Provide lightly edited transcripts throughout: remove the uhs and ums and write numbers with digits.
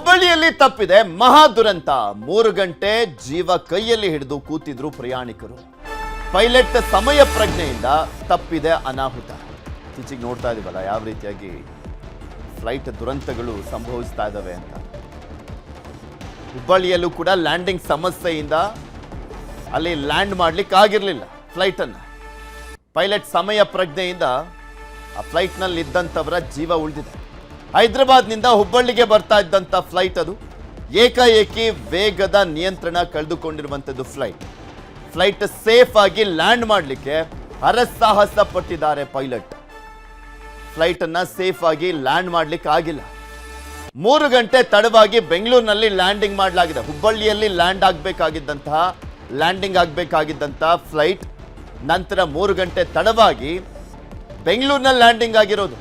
ಹುಬ್ಬಳ್ಳಿಯಲ್ಲಿ ತಪ್ಪಿದೆ ಮಹಾ ದುರಂತ. 3 ಗಂಟೆ ಜೀವ ಕೈಯಲ್ಲಿ ಹಿಡಿದು ಕೂತಿದ್ರು ಪ್ರಯಾಣಿಕರು. ಪೈಲಟ್ ಸಮಯ ಪ್ರಜ್ಞೆಯಿಂದ ತಪ್ಪಿದೆ ಅನಾಹುತ. ಇತ್ತೀಚೆಗೆ ನೋಡ್ತಾ ಇದೀವಲ್ಲ ಯಾವ ರೀತಿಯಾಗಿ ಫ್ಲೈಟ್ ದುರಂತಗಳು ಸಂಭವಿಸ್ತಾ ಇದ್ದಾವೆ ಅಂತ. ಹುಬ್ಬಳ್ಳಿಯಲ್ಲೂ ಕೂಡ ಲ್ಯಾಂಡಿಂಗ್ ಸಮಸ್ಯೆಯಿಂದ ಅಲ್ಲಿ ಲ್ಯಾಂಡ್ ಮಾಡ್ಲಿಕ್ಕೆ ಆಗಿರಲಿಲ್ಲ ಫ್ಲೈಟ್ ಅನ್ನು. ಪೈಲಟ್ ಸಮಯ ಪ್ರಜ್ಞೆಯಿಂದ ಆ ಫ್ಲೈಟ್ನಲ್ಲಿ ಇದ್ದಂಥವರ ಜೀವ ಉಳಿದಿದೆ. ಹೈದರಾಬಾದ್ನಿಂದ ಹುಬ್ಬಳ್ಳಿಗೆ ಬರ್ತಾ ಇದ್ದಂಥ ಫ್ಲೈಟ್ ಅದು. ಏಕಾಏಕಿ ವೇಗದ ನಿಯಂತ್ರಣ ಕಳೆದುಕೊಂಡಿರುವಂಥದ್ದು ಫ್ಲೈಟ್ ಸೇಫ್ ಆಗಿ ಲ್ಯಾಂಡ್ ಮಾಡಲಿಕ್ಕೆ ಹರಸಾಹಸ ಪಟ್ಟಿದ್ದಾರೆ ಪೈಲಟ್. ಫ್ಲೈಟ್ ಅನ್ನ ಸೇಫ್ ಆಗಿ ಲ್ಯಾಂಡ್ ಮಾಡ್ಲಿಕ್ಕೆ ಆಗಿಲ್ಲ. 3 ಗಂಟೆ ತಡವಾಗಿ ಬೆಂಗಳೂರಿನಲ್ಲಿ ಲ್ಯಾಂಡಿಂಗ್ ಮಾಡಲಾಗಿದೆ. ಹುಬ್ಬಳ್ಳಿಯಲ್ಲಿ ಲ್ಯಾಂಡಿಂಗ್ ಆಗಬೇಕಾಗಿದ್ದಂತಹ ಫ್ಲೈಟ್ ನಂತರ 3 ಗಂಟೆ ತಡವಾಗಿ ಬೆಂಗಳೂರಿನಲ್ಲಿ ಲ್ಯಾಂಡಿಂಗ್ ಆಗಿರೋದು.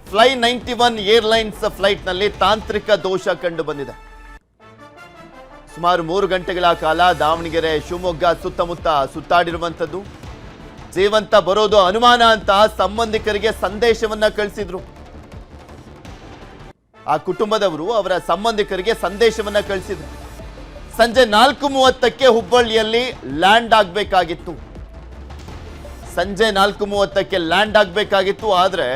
ಫ್ಲೈ 91 ಏರ್ಲೈನ್ಸ್ ಫ್ಲೈಟ್ನಲ್ಲಿ ತಾಂತ್ರಿಕ ದೋಷ ಕಂಡು ಬಂದಿದೆ. ಸುಮಾರು 3 ಗಂಟೆಗಳ ಕಾಲ ದಾವಣಗೆರೆ ಶಿವಮೊಗ್ಗ ಸುತ್ತಮುತ್ತ ಸುತ್ತಾಡಿರುವಂಥದ್ದು. ಜೀವಂತ ಬರೋದು ಅನುಮಾನ ಅಂತ ಸಂಬಂಧಿಕರಿಗೆ ಸಂದೇಶವನ್ನ ಕಳಿಸಿದ್ರು. ಆ ಕುಟುಂಬದವರು ಅವರ ಸಂಬಂಧಿಕರಿಗೆ ಸಂದೇಶವನ್ನ ಕಳಿಸಿದ್ರು. ಸಂಜೆ 4:30ಕ್ಕೆ ಹುಬ್ಬಳ್ಳಿಯಲ್ಲಿ ಲ್ಯಾಂಡ್ ಆಗಬೇಕಾಗಿತ್ತು. ಸಂಜೆ 4:30ಕ್ಕೆ ಲ್ಯಾಂಡ್ ಆಗಬೇಕಾಗಿತ್ತು. ಆದರೆ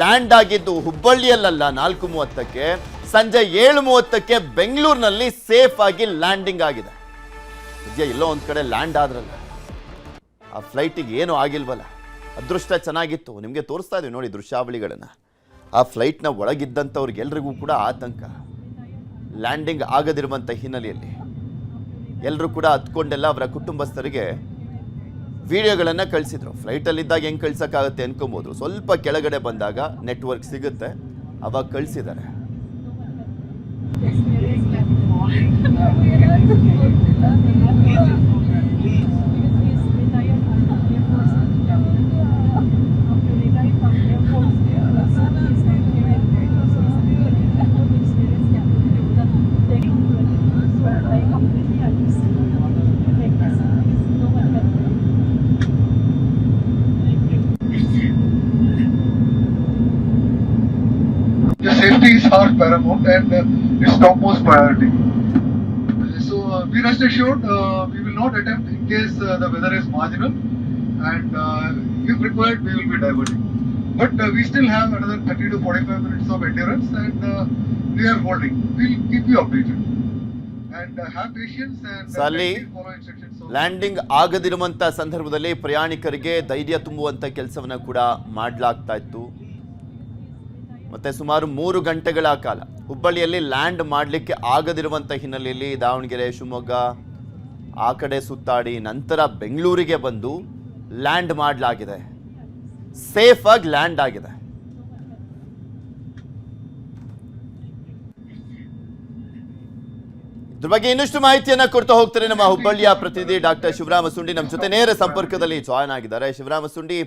ಲ್ಯಾಂಡ್ ಆಗಿದ್ದು ಹುಬ್ಬಳ್ಳಿಯಲ್ಲ 4:30ಕ್ಕೆ, ಸಂಜೆ 7:30ಕ್ಕೆ ಬೆಂಗಳೂರಿನಲ್ಲಿ ಸೇಫ್ ಆಗಿ ಲ್ಯಾಂಡಿಂಗ್ ಆಗಿದೆ. ಎಲ್ಲೋ ಒಂದ್ ಕಡೆ ಲ್ಯಾಂಡ್ ಆದ್ರಲ್ಲ, ಆ ಫ್ಲೈಟಿಗೆ ಏನೂ ಆಗಿಲ್ವಲ್ಲ. ಅದೃಷ್ಟ ಚೆನ್ನಾಗಿತ್ತು. ನಿಮಗೆ ತೋರಿಸ್ತಾ ಇದೀವಿ ನೋಡಿ ದೃಶ್ಯಾವಳಿಗಳನ್ನು. ಆ ಫ್ಲೈಟ್ನ ಒಳಗಿದ್ದಂಥವ್ರಿಗೆಲ್ರಿಗೂ ಕೂಡ ಆತಂಕ. ಲ್ಯಾಂಡಿಂಗ್ ಆಗದಿರುವಂಥ ಹಿನ್ನೆಲೆಯಲ್ಲಿ ಎಲ್ಲರೂ ಕೂಡ ಹತ್ಕೊಂಡೆಲ್ಲ ಅವರ ಕುಟುಂಬಸ್ಥರಿಗೆ ವಿಡಿಯೋಗಳನ್ನು ಕಳಿಸಿದ್ರು. ಫ್ಲೈಟಲ್ಲಿದ್ದಾಗ ಹೆಂಗೆ ಕಳ್ಸೋಕ್ಕಾಗತ್ತೆ ಅನ್ಕೊಬೋದು. ಸ್ವಲ್ಪ ಕೆಳಗಡೆ ಬಂದಾಗ ನೆಟ್ವರ್ಕ್ ಸಿಗುತ್ತೆ, ಅವಾಗ ಕಳಿಸಿದ್ದಾರೆ. Safety is our paramount and it's topmost priority. So be rest assured, we will not attempt in case the weather is marginal, and if required we will be diverting. But we still have another 30 to 45 minutes of endurance, and we are holding. We'll keep you updated. And have patience and follow instructions. Landing ಆಗದಿರುವಂಥ ಸಂದರ್ಭದಲ್ಲಿ ಪ್ರಯಾಣಿಕರಿಗೆ ಧೈರ್ಯ ತುಂಬುವಂಥ ಕೆಲಸವನ್ನು ಕೂಡ ಮಾಡಲಾಗ್ತಾ ಇತ್ತು. ಮತ್ತೆ ಸುಮಾರು 3 ಗಂಟೆಗಳ ಕಾಲ ಹುಬ್ಬಳ್ಳಿಯಲ್ಲಿ ಲ್ಯಾಂಡ್ ಮಾಡಲಿಕ್ಕೆ ಆಗದಿರುವಂಥ ಹಿನ್ನೆಲೆಯಲ್ಲಿ ದಾವಣಗೆರೆ ಶಿವಮೊಗ್ಗ ಆ ಕಡೆ ಸುತ್ತಾಡಿ ನಂತರ ಬೆಂಗಳೂರಿಗೆ ಬಂದು ಲ್ಯಾಂಡ್ ಮಾಡಲಾಗಿದೆ. ಸೇಫ್ ಆಗಿ ಲ್ಯಾಂಡ್ ಆಗಿದೆ. ಇದ್ರ ಬಗ್ಗೆ ಇನ್ನಷ್ಟು ಮಾಹಿತಿಯನ್ನ ಕೊಡ್ತಾ ಹೋಗ್ತಾರೆ ನಮ್ಮ ಹುಬ್ಬಳ್ಳಿಯ ಪ್ರತಿನಿಧಿ ಡಾಕ್ಟರ್ ಶಿವರಾಮ ಸುಂಡಿ ನಮ್ಮ ಜೊತೆ ನೇರ ಸಂಪರ್ಕದಲ್ಲಿ ಜಾಯ್ನ್ ಆಗಿದ್ದಾರೆ. ಶಿವರಾಮ ಸುಂಡಿ,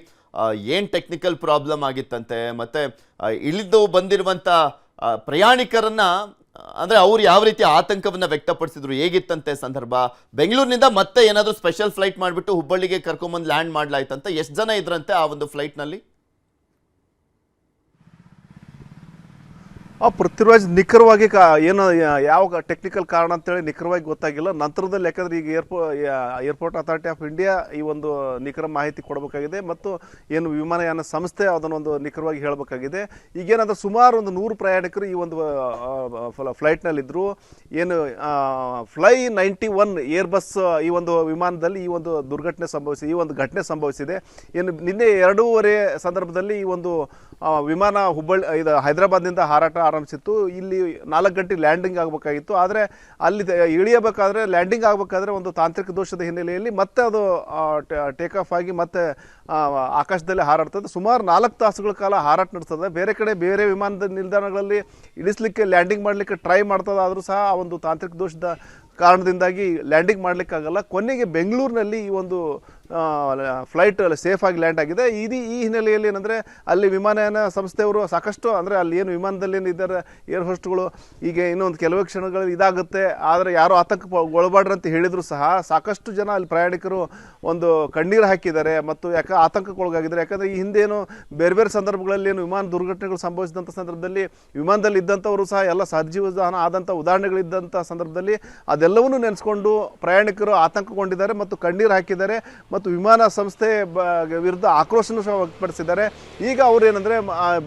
ಏನ್ ಟೆಕ್ನಿಕಲ್ ಪ್ರಾಬ್ಲಮ್ ಆಗಿತ್ತಂತೆ, ಮತ್ತೆ ಇಳಿದು ಬಂದಿರುವಂತ ಪ್ರಯಾಣಿಕರನ್ನ ಅಂದ್ರೆ ಅವ್ರು ಯಾವ ರೀತಿ ಆತಂಕವನ್ನ ವ್ಯಕ್ತಪಡಿಸಿದ್ರು, ಹೇಗಿತ್ತಂತೆ ಸಂದರ್ಭ? ಬೆಂಗಳೂರಿನಿಂದ ಮತ್ತೆ ಏನಾದ್ರು ಸ್ಪೆಷಲ್ ಫ್ಲೈಟ್ ಮಾಡಿಬಿಟ್ಟು ಹುಬ್ಬಳ್ಳಿಗೆ ಕರ್ಕೊಂಡ್ಬಂದು ಲ್ಯಾಂಡ್ ಮಾಡ್ಲಾಯ್ತಂತೆ. ಎಷ್ಟು ಜನ ಇದ್ರಂತೆ ಆ ಒಂದು ಫ್ಲೈಟ್ ನಲ್ಲಿ? ಪೃಥ್ವಿರಾಜ್, ನಿಖರವಾಗಿ ಏನು ಯಾವ ಟೆಕ್ನಿಕಲ್ ಕಾರಣ ಅಂತೇಳಿ ನಿಖರವಾಗಿ ಗೊತ್ತಾಗಿಲ್ಲ. ನಂತರದಲ್ಲಿ ಯಾಕಂದರೆ ಈಗ ಏರ್ಪೋರ್ಟ್ ಅಥಾರಿಟಿ ಆಫ್ ಇಂಡಿಯಾ ಈ ಒಂದು ನಿಖರ ಮಾಹಿತಿ ಕೊಡಬೇಕಾಗಿದೆ ಮತ್ತು ಏನು ವಿಮಾನಯಾನ ಸಂಸ್ಥೆ ಅದನ್ನೊಂದು ನಿಖರವಾಗಿ ಹೇಳಬೇಕಾಗಿದೆ. ಈಗೇನಾದರೂ ಸುಮಾರು ಒಂದು 100 ಪ್ರಯಾಣಿಕರು ಈ ಒಂದು ಫ್ಲೈಟ್ನಲ್ಲಿದ್ದರು. ಏನು ಫ್ಲೈ 91 ಏರ್ಬಸ್ ಈ ಒಂದು ವಿಮಾನದಲ್ಲಿ ಈ ಒಂದು ಘಟನೆ ಸಂಭವಿಸಿದೆ. ಏನು ನಿನ್ನೆ 2:30 ಸಂದರ್ಭದಲ್ಲಿ ಈ ಒಂದು ವಿಮಾನ ಹೈದರಾಬಾದ್ನಿಂದ ಹಾರಾಟ ಆರಂಭಿಸಿತ್ತು. ಇಲ್ಲಿ 4 ಗಂಟೆ ಲ್ಯಾಂಡಿಂಗ್ ಆಗಬೇಕಾಗಿತ್ತು. ಆದರೆ ಅಲ್ಲಿ ಲ್ಯಾಂಡಿಂಗ್ ಆಗಬೇಕಾದ್ರೆ ಒಂದು ತಾಂತ್ರಿಕ ದೋಷದ ಹಿನ್ನೆಲೆಯಲ್ಲಿ ಮತ್ತೆ ಅದು ಟೇಕ್ ಆಫ್ ಆಗಿ ಮತ್ತೆ ಆಕಾಶದಲ್ಲಿ ಹಾರಾಡ್ತದೆ. ಸುಮಾರು 4 ತಾಸುಗಳ ಕಾಲ ಹಾರಾಟ ನಡೆಸ್ತದೆ. ಬೇರೆ ವಿಮಾನದ ನಿಲ್ದಾಣಗಳಲ್ಲಿ ಇಳಿಸ್ಲಿಕ್ಕೆ ಲ್ಯಾಂಡಿಂಗ್ ಮಾಡಲಿಕ್ಕೆ ಟ್ರೈ ಮಾಡ್ತದೆ. ಆದರೂ ಸಹ ಆ ಒಂದು ತಾಂತ್ರಿಕ ದೋಷದ ಕಾರಣದಿಂದಾಗಿ ಲ್ಯಾಂಡಿಂಗ್ ಮಾಡಲಿಕ್ಕಾಗಲ್ಲ. ಕೊನೆಗೆ ಬೆಂಗಳೂರಿನಲ್ಲಿ ಈ ಒಂದು ಫ್ಲೈಟ್ ಸೇಫಾಗಿ ಲ್ಯಾಂಡ್ ಆಗಿದೆ. ಈ ಹಿನ್ನೆಲೆಯಲ್ಲಿ ಏನಂದರೆ ಅಲ್ಲಿ ವಿಮಾನಯಾನ ಸಂಸ್ಥೆಯವರು ಸಾಕಷ್ಟು ಅಂದರೆ ಅಲ್ಲಿ ಏನು ವಿಮಾನದಲ್ಲಿ ಇದ್ದಾರೆ ಏರ್ ಹೋಸ್ಟ್ಗಳು ಈಗ ಇನ್ನೊಂದು ಕೆಲವೇ ಕ್ಷಣಗಳಲ್ಲಿ ಇದಾಗುತ್ತೆ, ಆದರೆ ಯಾರು ಆತಂಕಗೊಳಬಾಡ್ರಿ ಅಂತ ಹೇಳಿದ್ರು ಸಹ ಸಾಕಷ್ಟು ಜನ ಅಲ್ಲಿ ಪ್ರಯಾಣಿಕರು ಒಂದು ಕಣ್ಣೀರು ಹಾಕಿದ್ದಾರೆ ಮತ್ತು ಆತಂಕಕ್ಕೊಳಗಾಗಿದ್ದಾರೆ. ಯಾಕಂದರೆ ಈ ಹಿಂದೇನು ಬೇರೆ ಬೇರೆ ಸಂದರ್ಭಗಳಲ್ಲಿ ಏನು ವಿಮಾನ ದುರ್ಘಟನೆಗಳು ಸಂಭವಿಸಿದಂಥ ಸಂದರ್ಭದಲ್ಲಿ ವಿಮಾನದಲ್ಲಿ ಇದ್ದಂಥವರು ಸಹ ಎಲ್ಲ ಸಜೀವ ದಹನ ಆದಂಥ ಉದಾಹರಣೆಗಳಿದ್ದಂಥ ಸಂದರ್ಭದಲ್ಲಿ ಅದೆಲ್ಲವನ್ನೂ ನೆನೆಸ್ಕೊಂಡು ಪ್ರಯಾಣಿಕರು ಆತಂಕಗೊಂಡಿದ್ದಾರೆ ಮತ್ತು ಕಣ್ಣೀರು ಹಾಕಿದ್ದಾರೆ ಮತ್ತು ವಿಮಾನ ಸಂಸ್ಥೆ ವಿರುದ್ಧ ಆಕ್ರೋಶನೂ ಸಹ ವ್ಯಕ್ತಪಡಿಸಿದ್ದಾರೆ. ಈಗ ಅವರು ಏನಂದರೆ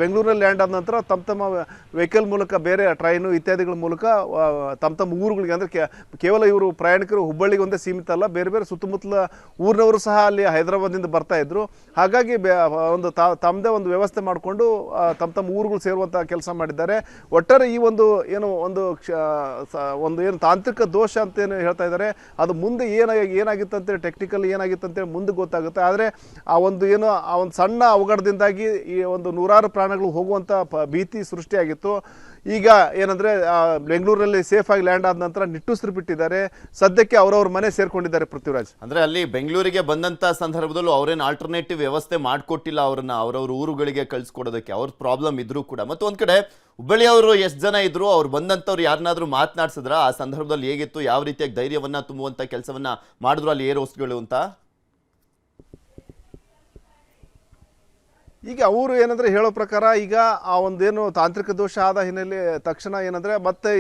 ಬೆಂಗಳೂರಲ್ಲಿ ಲ್ಯಾಂಡ್ ಆದ ನಂತರ ತಮ್ಮ ವೆಹಿಕಲ್ ಮೂಲಕ ಬೇರೆ ಟ್ರೈನು ಇತ್ಯಾದಿಗಳ ಮೂಲಕ ತಮ್ಮ ಊರುಗಳಿಗೆ ಅಂದರೆ ಕೇವಲ ಇವರು ಪ್ರಯಾಣಿಕರು ಹುಬ್ಬಳ್ಳಿಗೆ ಒಂದೇ ಸೀಮಿತ ಅಲ್ಲ, ಬೇರೆ ಬೇರೆ ಸುತ್ತಮುತ್ತಲ ಊರಿನವರು ಸಹ ಅಲ್ಲಿ ಹೈದರಾಬಾದಿಂದ ಬರ್ತಾ ಇದ್ರು. ಹಾಗಾಗಿ ಒಂದು ತಮ್ಮದೇ ಒಂದು ವ್ಯವಸ್ಥೆ ಮಾಡಿಕೊಂಡು ತಮ್ಮ ಊರುಗಳು ಸೇರುವಂಥ ಕೆಲಸ ಮಾಡಿದ್ದಾರೆ. ಒಟ್ಟಾರೆ ಈ ಒಂದು ಏನು ಏನು ತಾಂತ್ರಿಕ ದೋಷ ಅಂತೇನು ಹೇಳ್ತಾ ಇದ್ದಾರೆ ಅದು ಮುಂದೆ ಏನಾಗಿತ್ತು ಅಂತೇಳಿ ಟೆಕ್ನಿಕಲ್ ಏನಾಗಿತ್ತು ಅಂತೇಳಿ ಮುಂದೆ ಗೊತ್ತಾಗುತ್ತೆ. ಆದರೆ ಆ ಒಂದು ಸಣ್ಣ ಅವಘಡದಿಂದಾಗಿ ಈ ಒಂದು ನೂರಾರು ಪ್ರಾಣಗಳು ಹೋಗುವಂಥ ಭೀತಿ ಸೃಷ್ಟಿಯಾಗಿತ್ತು. ಈಗ ಏನಂದರೆ ಬೆಂಗಳೂರಲ್ಲಿ ಸೇಫಾಗಿ ಲ್ಯಾಂಡ್ ಆದ ನಂತರ ನಿಟ್ಟುಸಿರು ಬಿಟ್ಟಿದ್ದಾರೆ. ಸದ್ಯಕ್ಕೆ ಅವರವ್ರ ಮನೆ ಸೇರ್ಕೊಂಡಿದ್ದಾರೆ. ಪೃಥ್ವಿರಾಜ್, ಅಂದ್ರೆ ಅಲ್ಲಿ ಬೆಂಗಳೂರಿಗೆ ಬಂದಂತ ಸಂದರ್ಭದಲ್ಲೂ ಅವ್ರೇನು ಆಲ್ಟರ್ನೇಟಿವ್ ವ್ಯವಸ್ಥೆ ಮಾಡಿಕೊಟ್ಟಿಲ್ಲ ಅವ್ರನ್ನ ಅವ್ರವ್ರ ಊರುಗಳಿಗೆ ಕಳ್ಸಿಕೊಡೋದಕ್ಕೆ. ಅವ್ರ ಪ್ರಾಬ್ಲಮ್ ಇದ್ರೂ ಕೂಡ ಮತ್ತು ಒಂದ್ ಕಡೆ ಹುಬ್ಬಳ್ಳಿಯವರು ಎಷ್ಟು ಜನ ಇದ್ರು, ಅವ್ರು ಬಂದಂಥವ್ರು ಯಾರನ್ನಾದ್ರೂ ಮಾತನಾಡ್ಸಿದ್ರ ಆ ಸಂದರ್ಭದಲ್ಲಿ ಹೇಗಿತ್ತು, ಯಾವ ರೀತಿಯಾಗಿ ಧೈರ್ಯವನ್ನ ತುಂಬುವಂತ ಕೆಲಸವನ್ನ ಮಾಡಿದ್ರು ಅಲ್ಲಿ ಏರ್ ಹೋಸ್ಟ್ಗಳು ಅಂತ? ಈಗ ಅವರು ಏನಂದರೆ ಹೇಳೋ ಪ್ರಕಾರ ಈಗ ಆ ಒಂದೇನು ತಾಂತ್ರಿಕ ದೋಷ ಆದ ಹಿನ್ನೆಲೆ ತಕ್ಷಣ ಏನಂದರೆ ಮತ್ತೆ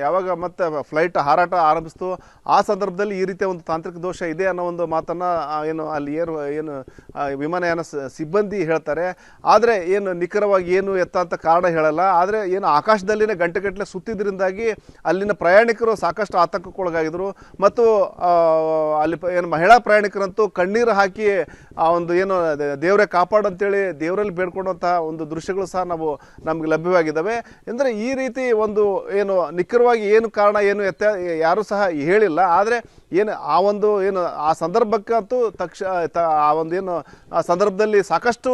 ಯಾವಾಗ ಮತ್ತೆ ಫ್ಲೈಟ್ ಹಾರಾಟ ಆರಂಭಿಸ್ತು ಆ ಸಂದರ್ಭದಲ್ಲಿ ಈ ರೀತಿಯ ಒಂದು ತಾಂತ್ರಿಕ ದೋಷ ಇದೆ ಅನ್ನೋ ಒಂದು ಮಾತನ್ನು ಅಲ್ಲಿ ವಿಮಾನಯಾನ ಸಿಬ್ಬಂದಿ ಹೇಳ್ತಾರೆ. ಆದರೆ ನಿಖರವಾಗಿ ಎತ್ತ ಅಂತ ಕಾರಣ ಹೇಳಲ್ಲ. ಆದರೆ ಆಕಾಶದಲ್ಲಿನೇ ಗಂಟೆಗಟ್ಟಲೆ ಸುತ್ತಿದ್ರಿಂದಾಗಿ ಅಲ್ಲಿನ ಪ್ರಯಾಣಿಕರು ಸಾಕಷ್ಟು ಆತಂಕಕ್ಕೊಳಗಾಗಿದ್ರು ಮತ್ತು ಅಲ್ಲಿ ಮಹಿಳಾ ಪ್ರಯಾಣಿಕರಂತೂ ಕಣ್ಣೀರು ಹಾಕಿ ಆ ಒಂದು ದೇವರೇ ಕಾಪಾಡಂತೇಳಿ ದೇವರಲ್ಲಿ ಬೇಡ್ಕೊಂಡಂತಹ ಒಂದು ದೃಶ್ಯಗಳು ಸಹ ನಮಗೆ ಲಭ್ಯವಾಗಿದ್ದಾವೆ. ಅಂದರೆ ಈ ರೀತಿ ಒಂದು ನಿಖರವಾಗಿ ಕಾರಣ ಯಾರೂ ಸಹ ಹೇಳಿಲ್ಲ. ಆದರೆ ಆ ಸಂದರ್ಭಕ್ಕಂತೂ ಆ ಆ ಸಂದರ್ಭದಲ್ಲಿ ಸಾಕಷ್ಟು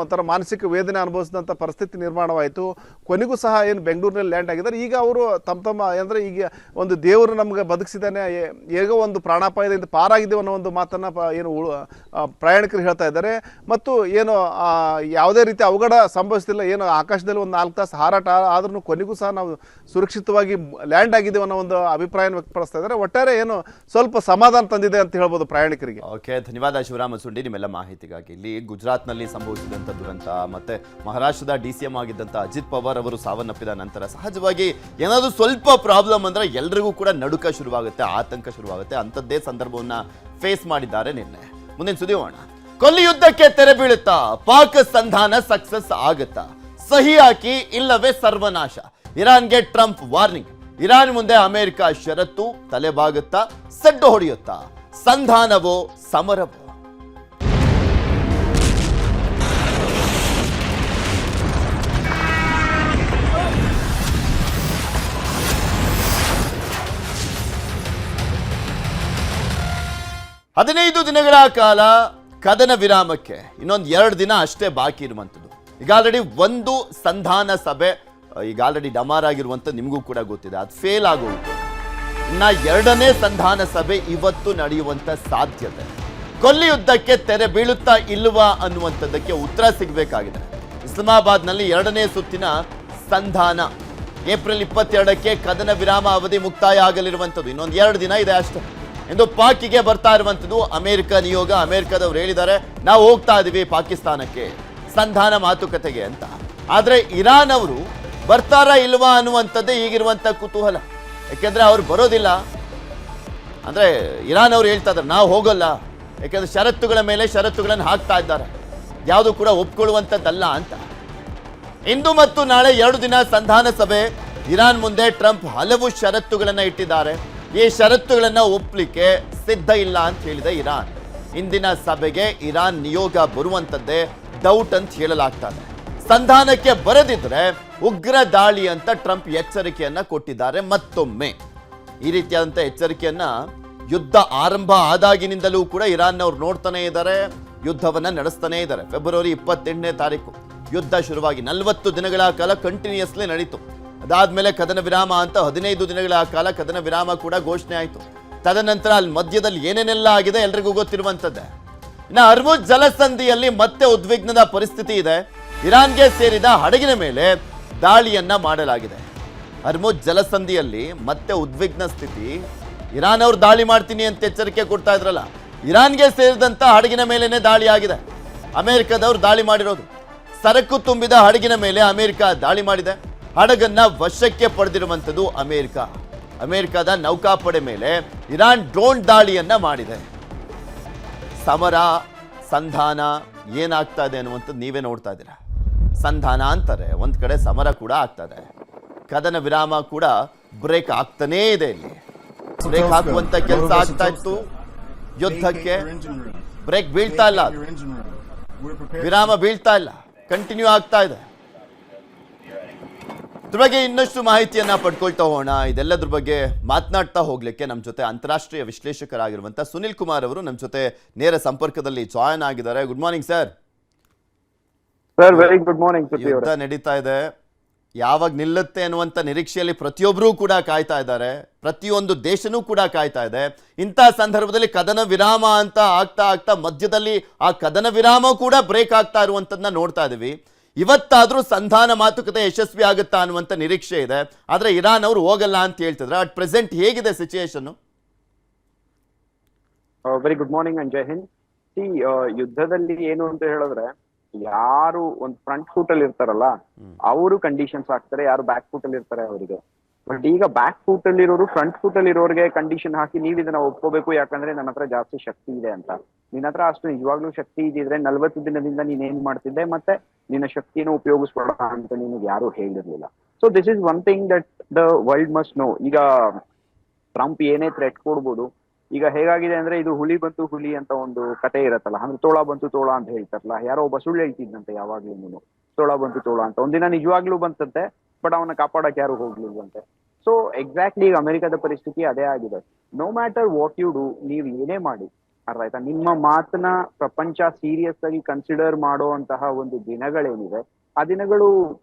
ಒಂಥರ ಮಾನಸಿಕ ವೇದನೆ ಅನುಭವಿಸಿದಂಥ ಪರಿಸ್ಥಿತಿ ನಿರ್ಮಾಣವಾಯಿತು. ಕೊನೆಗೂ ಸಹ ಬೆಂಗಳೂರಿನಲ್ಲಿ ಲ್ಯಾಂಡ್ ಆಗಿದ್ದಾರೆ. ಈಗ ಅವರು ತಮ್ಮ ಅಂದರೆ ಈಗ ಒಂದು ದೇವರು ನಮ್ಗೆ ಬದುಕಿಸಿದ್ದಾನೆ, ಹೇಗೋ ಒಂದು ಪ್ರಾಣಾಪಾಯದಿಂದ ಪಾರಾಗಿದ್ದೇವೆ ಅನ್ನೋ ಒಂದು ಮಾತನ್ನು ಪ್ರಯಾಣಿಕರು ಹೇಳ್ತಾ ಇದ್ದಾರೆ. ಮತ್ತು ಯಾವುದೇ ರೀತಿ ಅವಘಡ ಸಂಭವಿಸ್ತಿಲ್ಲ. ಆಕಾಶದಲ್ಲಿ ಒಂದು 4 ತಾಸು ಹಾರಾಟ ಆದ್ರೂ ಕೊನೆಗೂ ಸಹ ನಾವು ಸುರಕ್ಷಿತವಾಗಿ ಲ್ಯಾಂಡ್ ಆಗಿದ್ದೇವೆ ಅನ್ನೋ ಒಂದು ಅಭಿಪ್ರಾಯ ವ್ಯಕ್ತಪಡಿಸ್ತಾ ಇದ್ದಾರೆ. ಒಟ್ಟಾರೆ ಸ್ವಲ್ಪ ಸಮಾಧಾನ ತಂದಿದೆ ಅಂತ ಹೇಳ್ಬೋದು ಪ್ರಯಾಣಿಕರಿಗೆ. ಓಕೆ, ಧನ್ಯವಾದ ಶಿವರಾಮ ಸುಂಡಿ ನಿಮ್ಮೆಲ್ಲ ಮಾಹಿತಿಗಾಗಿ. ಇಲ್ಲಿ ಗುಜರಾತ್ನಲ್ಲಿ ಸಂಭವಿಸಿದಂಥ ದುರಂತ ಮತ್ತೆ ಮಹಾರಾಷ್ಟ್ರದ DCM ಆಗಿದ್ದಂಥ ಅಜಿತ್ ಪವಾರ್ ಅವರು ಸಾವನ್ನಪ್ಪಿದ ನಂತರ ಸಹಜವಾಗಿ ಏನಾದರೂ ಸ್ವಲ್ಪ ಪ್ರಾಬ್ಲಮ್ ಅಂದ್ರೆ ಎಲ್ರಿಗೂ ಕೂಡ ನಡುಕ ಶುರುವಾಗುತ್ತೆ, ಆತಂಕ ಶುರುವಾಗುತ್ತೆ. ಅಂಥದ್ದೇ ಸಂದರ್ಭವನ್ನ ಫೇಸ್ ಮಾಡಿದ್ದಾರೆ ನಿನ್ನೆ. ಮುಂದಿನ ಸುದ್ದಿ ಹೋಗೋಣ. ಕೊಲ್ಲಿ ಯುದ್ಧಕ್ಕೆ ತೆರೆ ಬೀಳುತ್ತಾ? ಪಾಕ್ ಸಂಧಾನ ಸಕ್ಸಸ್ ಆಗುತ್ತಾ? ಸಹಿ ಹಾಕಿ ಇಲ್ಲವೇ ಸರ್ವನಾಶ? ಇರಾನ್ಗೆ ಟ್ರಂಪ್ ವಾರ್ನಿಂಗ್. ಇರಾನ್ ಮುಂದೆ ಅಮೆರಿಕ ಷರತ್ತು ತಲೆಬಾಗುತ್ತಾ? ಸಡ್ಡು ಹೊಡೆಯುತ್ತಾ? ಸಂಧಾನವೋ ಸಮರವೋ? ಹದಿನೈದು ದಿನಗಳ ಕಾಲ ಕದನ ವಿರಾಮಕ್ಕೆ ಇನ್ನೊಂದು 2 ದಿನ ಅಷ್ಟೇ ಬಾಕಿ ಇರುವಂಥದ್ದು. ಈಗ ಆಲ್ರೆಡಿ ಒಂದು ಸಂಧಾನ ಸಭೆ ಈಗ ಆಲ್ರೆಡಿ ಡಮಾರ್ ಆಗಿರುವಂಥದ್ದು ನಿಮಗೂ ಕೂಡ ಗೊತ್ತಿದೆ, ಅದು ಫೇಲ್ ಆಗೋಯ್ತು. ಇನ್ನ 2ನೇ ಸಂಧಾನ ಸಭೆ ಇವತ್ತು ನಡೆಯುವಂಥ ಸಾಧ್ಯತೆ. ಕೊಲ್ಲಿ ಯುದ್ಧಕ್ಕೆ ತೆರೆ ಬೀಳುತ್ತಾ ಇಲ್ವಾ ಅನ್ನುವಂಥದ್ದಕ್ಕೆ ಉತ್ತರ ಸಿಗಬೇಕಾಗಿದೆ. ಇಸ್ಲಾಮಾಬಾದ್ನಲ್ಲಿ 2ನೇ ಸುತ್ತಿನ ಸಂಧಾನ ಏಪ್ರಿಲ್ 22ಕ್ಕೆ ಕದನ ವಿರಾಮ ಅವಧಿ ಮುಕ್ತಾಯ ಆಗಲಿರುವಂಥದ್ದು. ಇನ್ನೊಂದು 2 ದಿನ ಇದೆ ಅಷ್ಟೇ ಎಂದು ಪಾಕಿಗೆ ಬರ್ತಾ ಇರುವಂಥದ್ದು ಅಮೆರಿಕ ನಿಯೋಗ. ಅಮೆರಿಕದವ್ರು ಹೇಳಿದ್ದಾರೆ ನಾವು ಹೋಗ್ತಾ ಇದೀವಿ ಪಾಕಿಸ್ತಾನಕ್ಕೆ ಸಂಧಾನ ಮಾತುಕತೆಗೆ ಅಂತ. ಆದ್ರೆ ಇರಾನ್ ಅವರು ಬರ್ತಾರಾ ಇಲ್ವಾ ಅನ್ನುವಂಥದ್ದೇ ಈಗಿರುವಂಥ ಕುತೂಹಲ. ಯಾಕೆಂದ್ರೆ ಅವ್ರು ಬರೋದಿಲ್ಲ ಅಂದ್ರೆ ಇರಾನ್ ಅವ್ರು ಹೇಳ್ತಾ ಇದ್ದಾರೆ ನಾವು ಹೋಗಲ್ಲ, ಯಾಕೆಂದ್ರೆ ಷರತ್ತುಗಳ ಮೇಲೆ ಷರತ್ತುಗಳನ್ನು ಹಾಕ್ತಾ ಇದ್ದಾರೆ, ಯಾವುದು ಕೂಡ ಒಪ್ಕೊಳ್ಳುವಂಥದ್ದಲ್ಲ ಅಂತ. ಇಂದು ಮತ್ತು ನಾಳೆ 2 ದಿನ ಸಂಧಾನ ಸಭೆ. ಇರಾನ್ ಮುಂದೆ ಟ್ರಂಪ್ ಹಲವು ಷರತ್ತುಗಳನ್ನ ಇಟ್ಟಿದ್ದಾರೆ. ಈ ಷರತ್ತುಗಳನ್ನ ಒಪ್ಪಲಿಕ್ಕೆ ಸಿದ್ಧ ಇಲ್ಲ ಅಂತ ಹೇಳಿದೆ ಇರಾನ್. ಇಂದಿನ ಸಭೆಗೆ ಇರಾನ್ ನಿಯೋಗ ಬರುವಂತದ್ದೇ ಡೌಟ್ ಅಂತ ಹೇಳಲಾಗ್ತದೆ. ಸಂಧಾನಕ್ಕೆ ಬರದಿದ್ರೆ ಉಗ್ರ ದಾಳಿ ಅಂತ ಟ್ರಂಪ್ ಎಚ್ಚರಿಕೆಯನ್ನ ಕೊಟ್ಟಿದ್ದಾರೆ. ಮತ್ತೊಮ್ಮೆ ಈ ರೀತಿಯಾದಂಥ ಎಚ್ಚರಿಕೆಯನ್ನ ಯುದ್ಧ ಆರಂಭ ಆದಾಗಿನಿಂದಲೂ ಕೂಡ ಇರಾನ್ನವ್ರು ನೋಡ್ತಾನೆ ಇದ್ದಾರೆ, ಯುದ್ಧವನ್ನ ನಡೆಸ್ತಾನೆ ಇದ್ದಾರೆ. ಫೆಬ್ರವರಿ 28ನೇ ತಾರೀಕು ಯುದ್ಧ ಶುರುವಾಗಿ 40 ದಿನಗಳ ಕಾಲ ಕಂಟಿನ್ಯೂಸ್ಲಿ ನಡೀತು. ಅದಾದ್ಮೇಲೆ ಕದನ ವಿರಾಮ ಅಂತ 15 ದಿನಗಳ ಕಾಲ ಕದನ ವಿರಾಮ ಕೂಡ ಘೋಷಣೆ ಆಯಿತು. ತದನಂತರ ಅಲ್ಲಿ ಮಧ್ಯದಲ್ಲಿ ಏನೇನೆಲ್ಲ ಆಗಿದೆ ಎಲ್ರಿಗೂ ಗೊತ್ತಿರುವಂಥದ್ದೇ. ಇನ್ನು ಹರ್ಮುಜ್ ಜಲಸಂಧಿಯಲ್ಲಿ ಮತ್ತೆ ಉದ್ವಿಗ್ನದ ಪರಿಸ್ಥಿತಿ ಇದೆ. ಇರಾನ್ಗೆ ಸೇರಿದ ಹಡಗಿನ ಮೇಲೆ ದಾಳಿಯನ್ನ ಮಾಡಲಾಗಿದೆ. ಹರ್ಮುಜ್ ಜಲಸಂಧಿಯಲ್ಲಿ ಮತ್ತೆ ಉದ್ವಿಗ್ನ ಸ್ಥಿತಿ. ಇರಾನ್ ಅವ್ರು ದಾಳಿ ಮಾಡ್ತೀನಿ ಅಂತ ಎಚ್ಚರಿಕೆ ಕೊಡ್ತಾ ಇದ್ರಲ್ಲ, ಇರಾನ್ಗೆ ಸೇರಿದಂತ ಹಡಗಿನ ಮೇಲೇನೆ ದಾಳಿ ಆಗಿದೆ. ಅಮೆರಿಕದವ್ರು ದಾಳಿ ಮಾಡಿರೋದು. ಸರಕು ತುಂಬಿದ ಹಡಗಿನ ಮೇಲೆ ಅಮೆರಿಕ ದಾಳಿ ಮಾಡಿದೆ. ಹಡಗನ್ನ ವಶಕ್ಕೆ ಪಡೆದಿರುವಂಥದ್ದು ಅಮೆರಿಕ. ಅಮೆರಿಕದ ನೌಕಾಪಡೆ ಮೇಲೆ ಇರಾನ್ ಡ್ರೋನ್ ದಾಳಿಯನ್ನ ಮಾಡಿದೆ. ಸಮರ ಸಂಧಾನ ಏನಾಗ್ತಾ ಇದೆ ಅನ್ನುವಂಥದ್ದು ನೀವೇ ನೋಡ್ತಾ ಇದ್ದೀರಾ. ಸಂಧಾನ ಅಂತಾರೆ, ಒಂದ್ ಕಡೆ ಸಮರ ಕೂಡ ಆಗ್ತಾ ಇದೆ. ಕದನ ವಿರಾಮ ಕೂಡ ಬ್ರೇಕ್ ಆಗ್ತಾನೇ ಇದೆ. ಇಲ್ಲಿ ಬ್ರೇಕ್ ಹಾಕುವಂತ ಕೆಲಸ ಆಗ್ತಾ ಇತ್ತು. ಯುದ್ಧಕ್ಕೆ ಬ್ರೇಕ್ ಬೀಳ್ತಾ ಇಲ್ಲ, ವಿರಾಮ ಬೀಳ್ತಾ ಇಲ್ಲ, ಕಂಟಿನ್ಯೂ ಆಗ್ತಾ ಇದೆ. ಇದ್ರ ಬಗ್ಗೆ ಇನ್ನಷ್ಟು ಮಾಹಿತಿಯನ್ನ ಪಡ್ಕೊಳ್ತಾ ಹೋಗೋಣ. ಇದೆಲ್ಲದ್ರ ಬಗ್ಗೆ ಮಾತನಾಡ್ತಾ ಹೋಗ್ಲಿಕ್ಕೆ ನಮ್ಮ ಜೊತೆ ಅಂತಾರಾಷ್ಟ್ರೀಯ ವಿಶ್ಲೇಷಕರಾಗಿರುವಂತ ಸುನಿಲ್ ಕುಮಾರ್ ಅವರು ನಮ್ಮ ಜೊತೆ ನೇರ ಸಂಪರ್ಕದಲ್ಲಿ ಜಾಯಿನ್ ಆಗಿದ್ದಾರೆ. Good morning sir. Sir very good morning. ಯುದ್ಧ ನಡೀತಾ ಇದೆ, ಯಾವಾಗ ನಿಲ್ಲುತ್ತೆ ಅನ್ನುವಂಥ ನಿರೀಕ್ಷೆಯಲ್ಲಿ ಪ್ರತಿಯೊಬ್ಬರೂ ಕೂಡ ಕಾಯ್ತಾ ಇದ್ದಾರೆ. ಪ್ರತಿಯೊಂದು ದೇಶನೂ ಕೂಡ ಕಾಯ್ತಾ ಇದೆ. ಇಂಥ ಸಂದರ್ಭದಲ್ಲಿ ಕದನ ವಿರಾಮ ಅಂತ ಆಗ್ತಾ ಆಗ್ತಾ ಮಧ್ಯದಲ್ಲಿ ಆ ಕದನ ವಿರಾಮ ಕೂಡ ಬ್ರೇಕ್ ಆಗ್ತಾ ಇರುವಂಥದ್ದನ್ನ ನೋಡ್ತಾ ಇದೀವಿ. ಇವತ್ತಾದ್ರೂ ಸಂಧಾನ ಮಾತುಕತೆ ಯಶಸ್ವಿ ಆಗುತ್ತಾ ಅನ್ನುವಂಥ ನಿರೀಕ್ಷೆ ಇದೆ. ಆದ್ರೆ ಇರಾನ್ ಅವರು ಹೋಗಲ್ಲ ಅಂತ ಹೇಳ್ತಿದ್ರೆ, ಅಟ್ ಪ್ರೆಸೆಂಟ್ ಹೇಗಿದೆ situation? Very good morning and ಜೈ ಹಿಂದ್. ಯುದ್ಧದಲ್ಲಿ ಏನು ಅಂತ ಹೇಳಿದ್ರೆ, ಯಾರು ಒಂದು ಫ್ರಂಟ್ ಫುಟ್ ಅಲ್ಲಿ ಇರ್ತಾರಲ್ಲ ಅವರು ಕಂಡೀಷನ್ಸ್ ಹಾಕ್ತಾರೆ, ಯಾರು ಬ್ಯಾಕ್ ಫುಟ್ ಅಲ್ಲಿ ಇರ್ತಾರೆ ಅವರಿಗೆ. ಬಟ್ ಈಗ ಬ್ಯಾಕ್ ಫುಟ್ ಅಲ್ಲಿ ಇರೋರು ಫ್ರಂಟ್ ಫುಟ್ ಅಲ್ಲಿ ಇರೋರಿಗೆ ಕಂಡೀಷನ್ ಹಾಕಿ ನೀವು ಇದನ್ನ ಒಪ್ಕೋಬೇಕು, ಯಾಕಂದ್ರೆ ನನ್ನ ಹತ್ರ ಜಾಸ್ತಿ ಶಕ್ತಿ ಇದೆ ಅಂತ. ನಿನ್ನ ಹತ್ರ ಅಷ್ಟು ನಿಜವಾಗ್ಲೂ ಶಕ್ತಿ ಇದ್ದಿದ್ರೆ 40 ದಿನದಿಂದ ನೀನ್ ಏನ್ ಮಾಡ್ತಿದ್ದೆ, ಮತ್ತೆ ನಿನ್ನ ಶಕ್ತಿಯನ್ನು ಉಪಯೋಗಿಸ್ಬೇಡ ಅಂತ ನಿನಗೆ ಯಾರು ಹೇಳಿರ್ಲಿಲ್ಲ. So this is one thing that the world must know. ಈಗ ಟ್ರಂಪ್ ಏನೇ ಥ್ರೆಟ್ ಕೊಡ್ಬೋದು. ಈಗ ಹೇಗಾಗಿದೆ ಅಂದ್ರೆ, ಇದು ಹುಲಿ ಬಂತು ಹುಲಿ ಅಂತ ಒಂದು ಕತೆ ಇರತ್ತಲ್ಲ, ಅಂದ್ರೆ ತೋಳ ಬಂತು ತೋಳ ಅಂತ ಹೇಳ್ತಾರಲ್ಲ. ಯಾರೋ ಒಬ್ಬ ಸುಳ್ಳು ಹೇಳ್ತಿದ್ದಂತೆ ಯಾವಾಗ್ಲೂ, ನೀನು ತೋಳ ಬಂತು ತೋಳ ಅಂತ. ಒಂದಿನ ನಿಜವಾಗ್ಲೂ ಬಂತಂತೆ, ಬಟ್ ಅವನ ಕಾಪಾಡಕ್ ಯಾರು ಹೋಗ್ಲಿಲ್ವಂತೆ. ಸೊ ಎಕ್ಸಾಕ್ಟ್ಲಿ ಈಗ ಅಮೆರಿಕದ ಪರಿಸ್ಥಿತಿ ಅದೇ ಆಗಿದೆ. No matter what you do, ನೀವು ಏನೇ ಮಾಡಿ, ಅರ್ಥ ಆಯ್ತಾ, ನಿಮ್ಮ ಮಾತನ್ನ ಪ್ರಪಂಚ ಸೀರಿಯಸ್ ಆಗಿ ಕನ್ಸಿಡರ್ ಮಾಡುವಂತಹ ಒಂದು ದಿನಗಳೇನಿದೆ, ಆ ದಿನಗಳು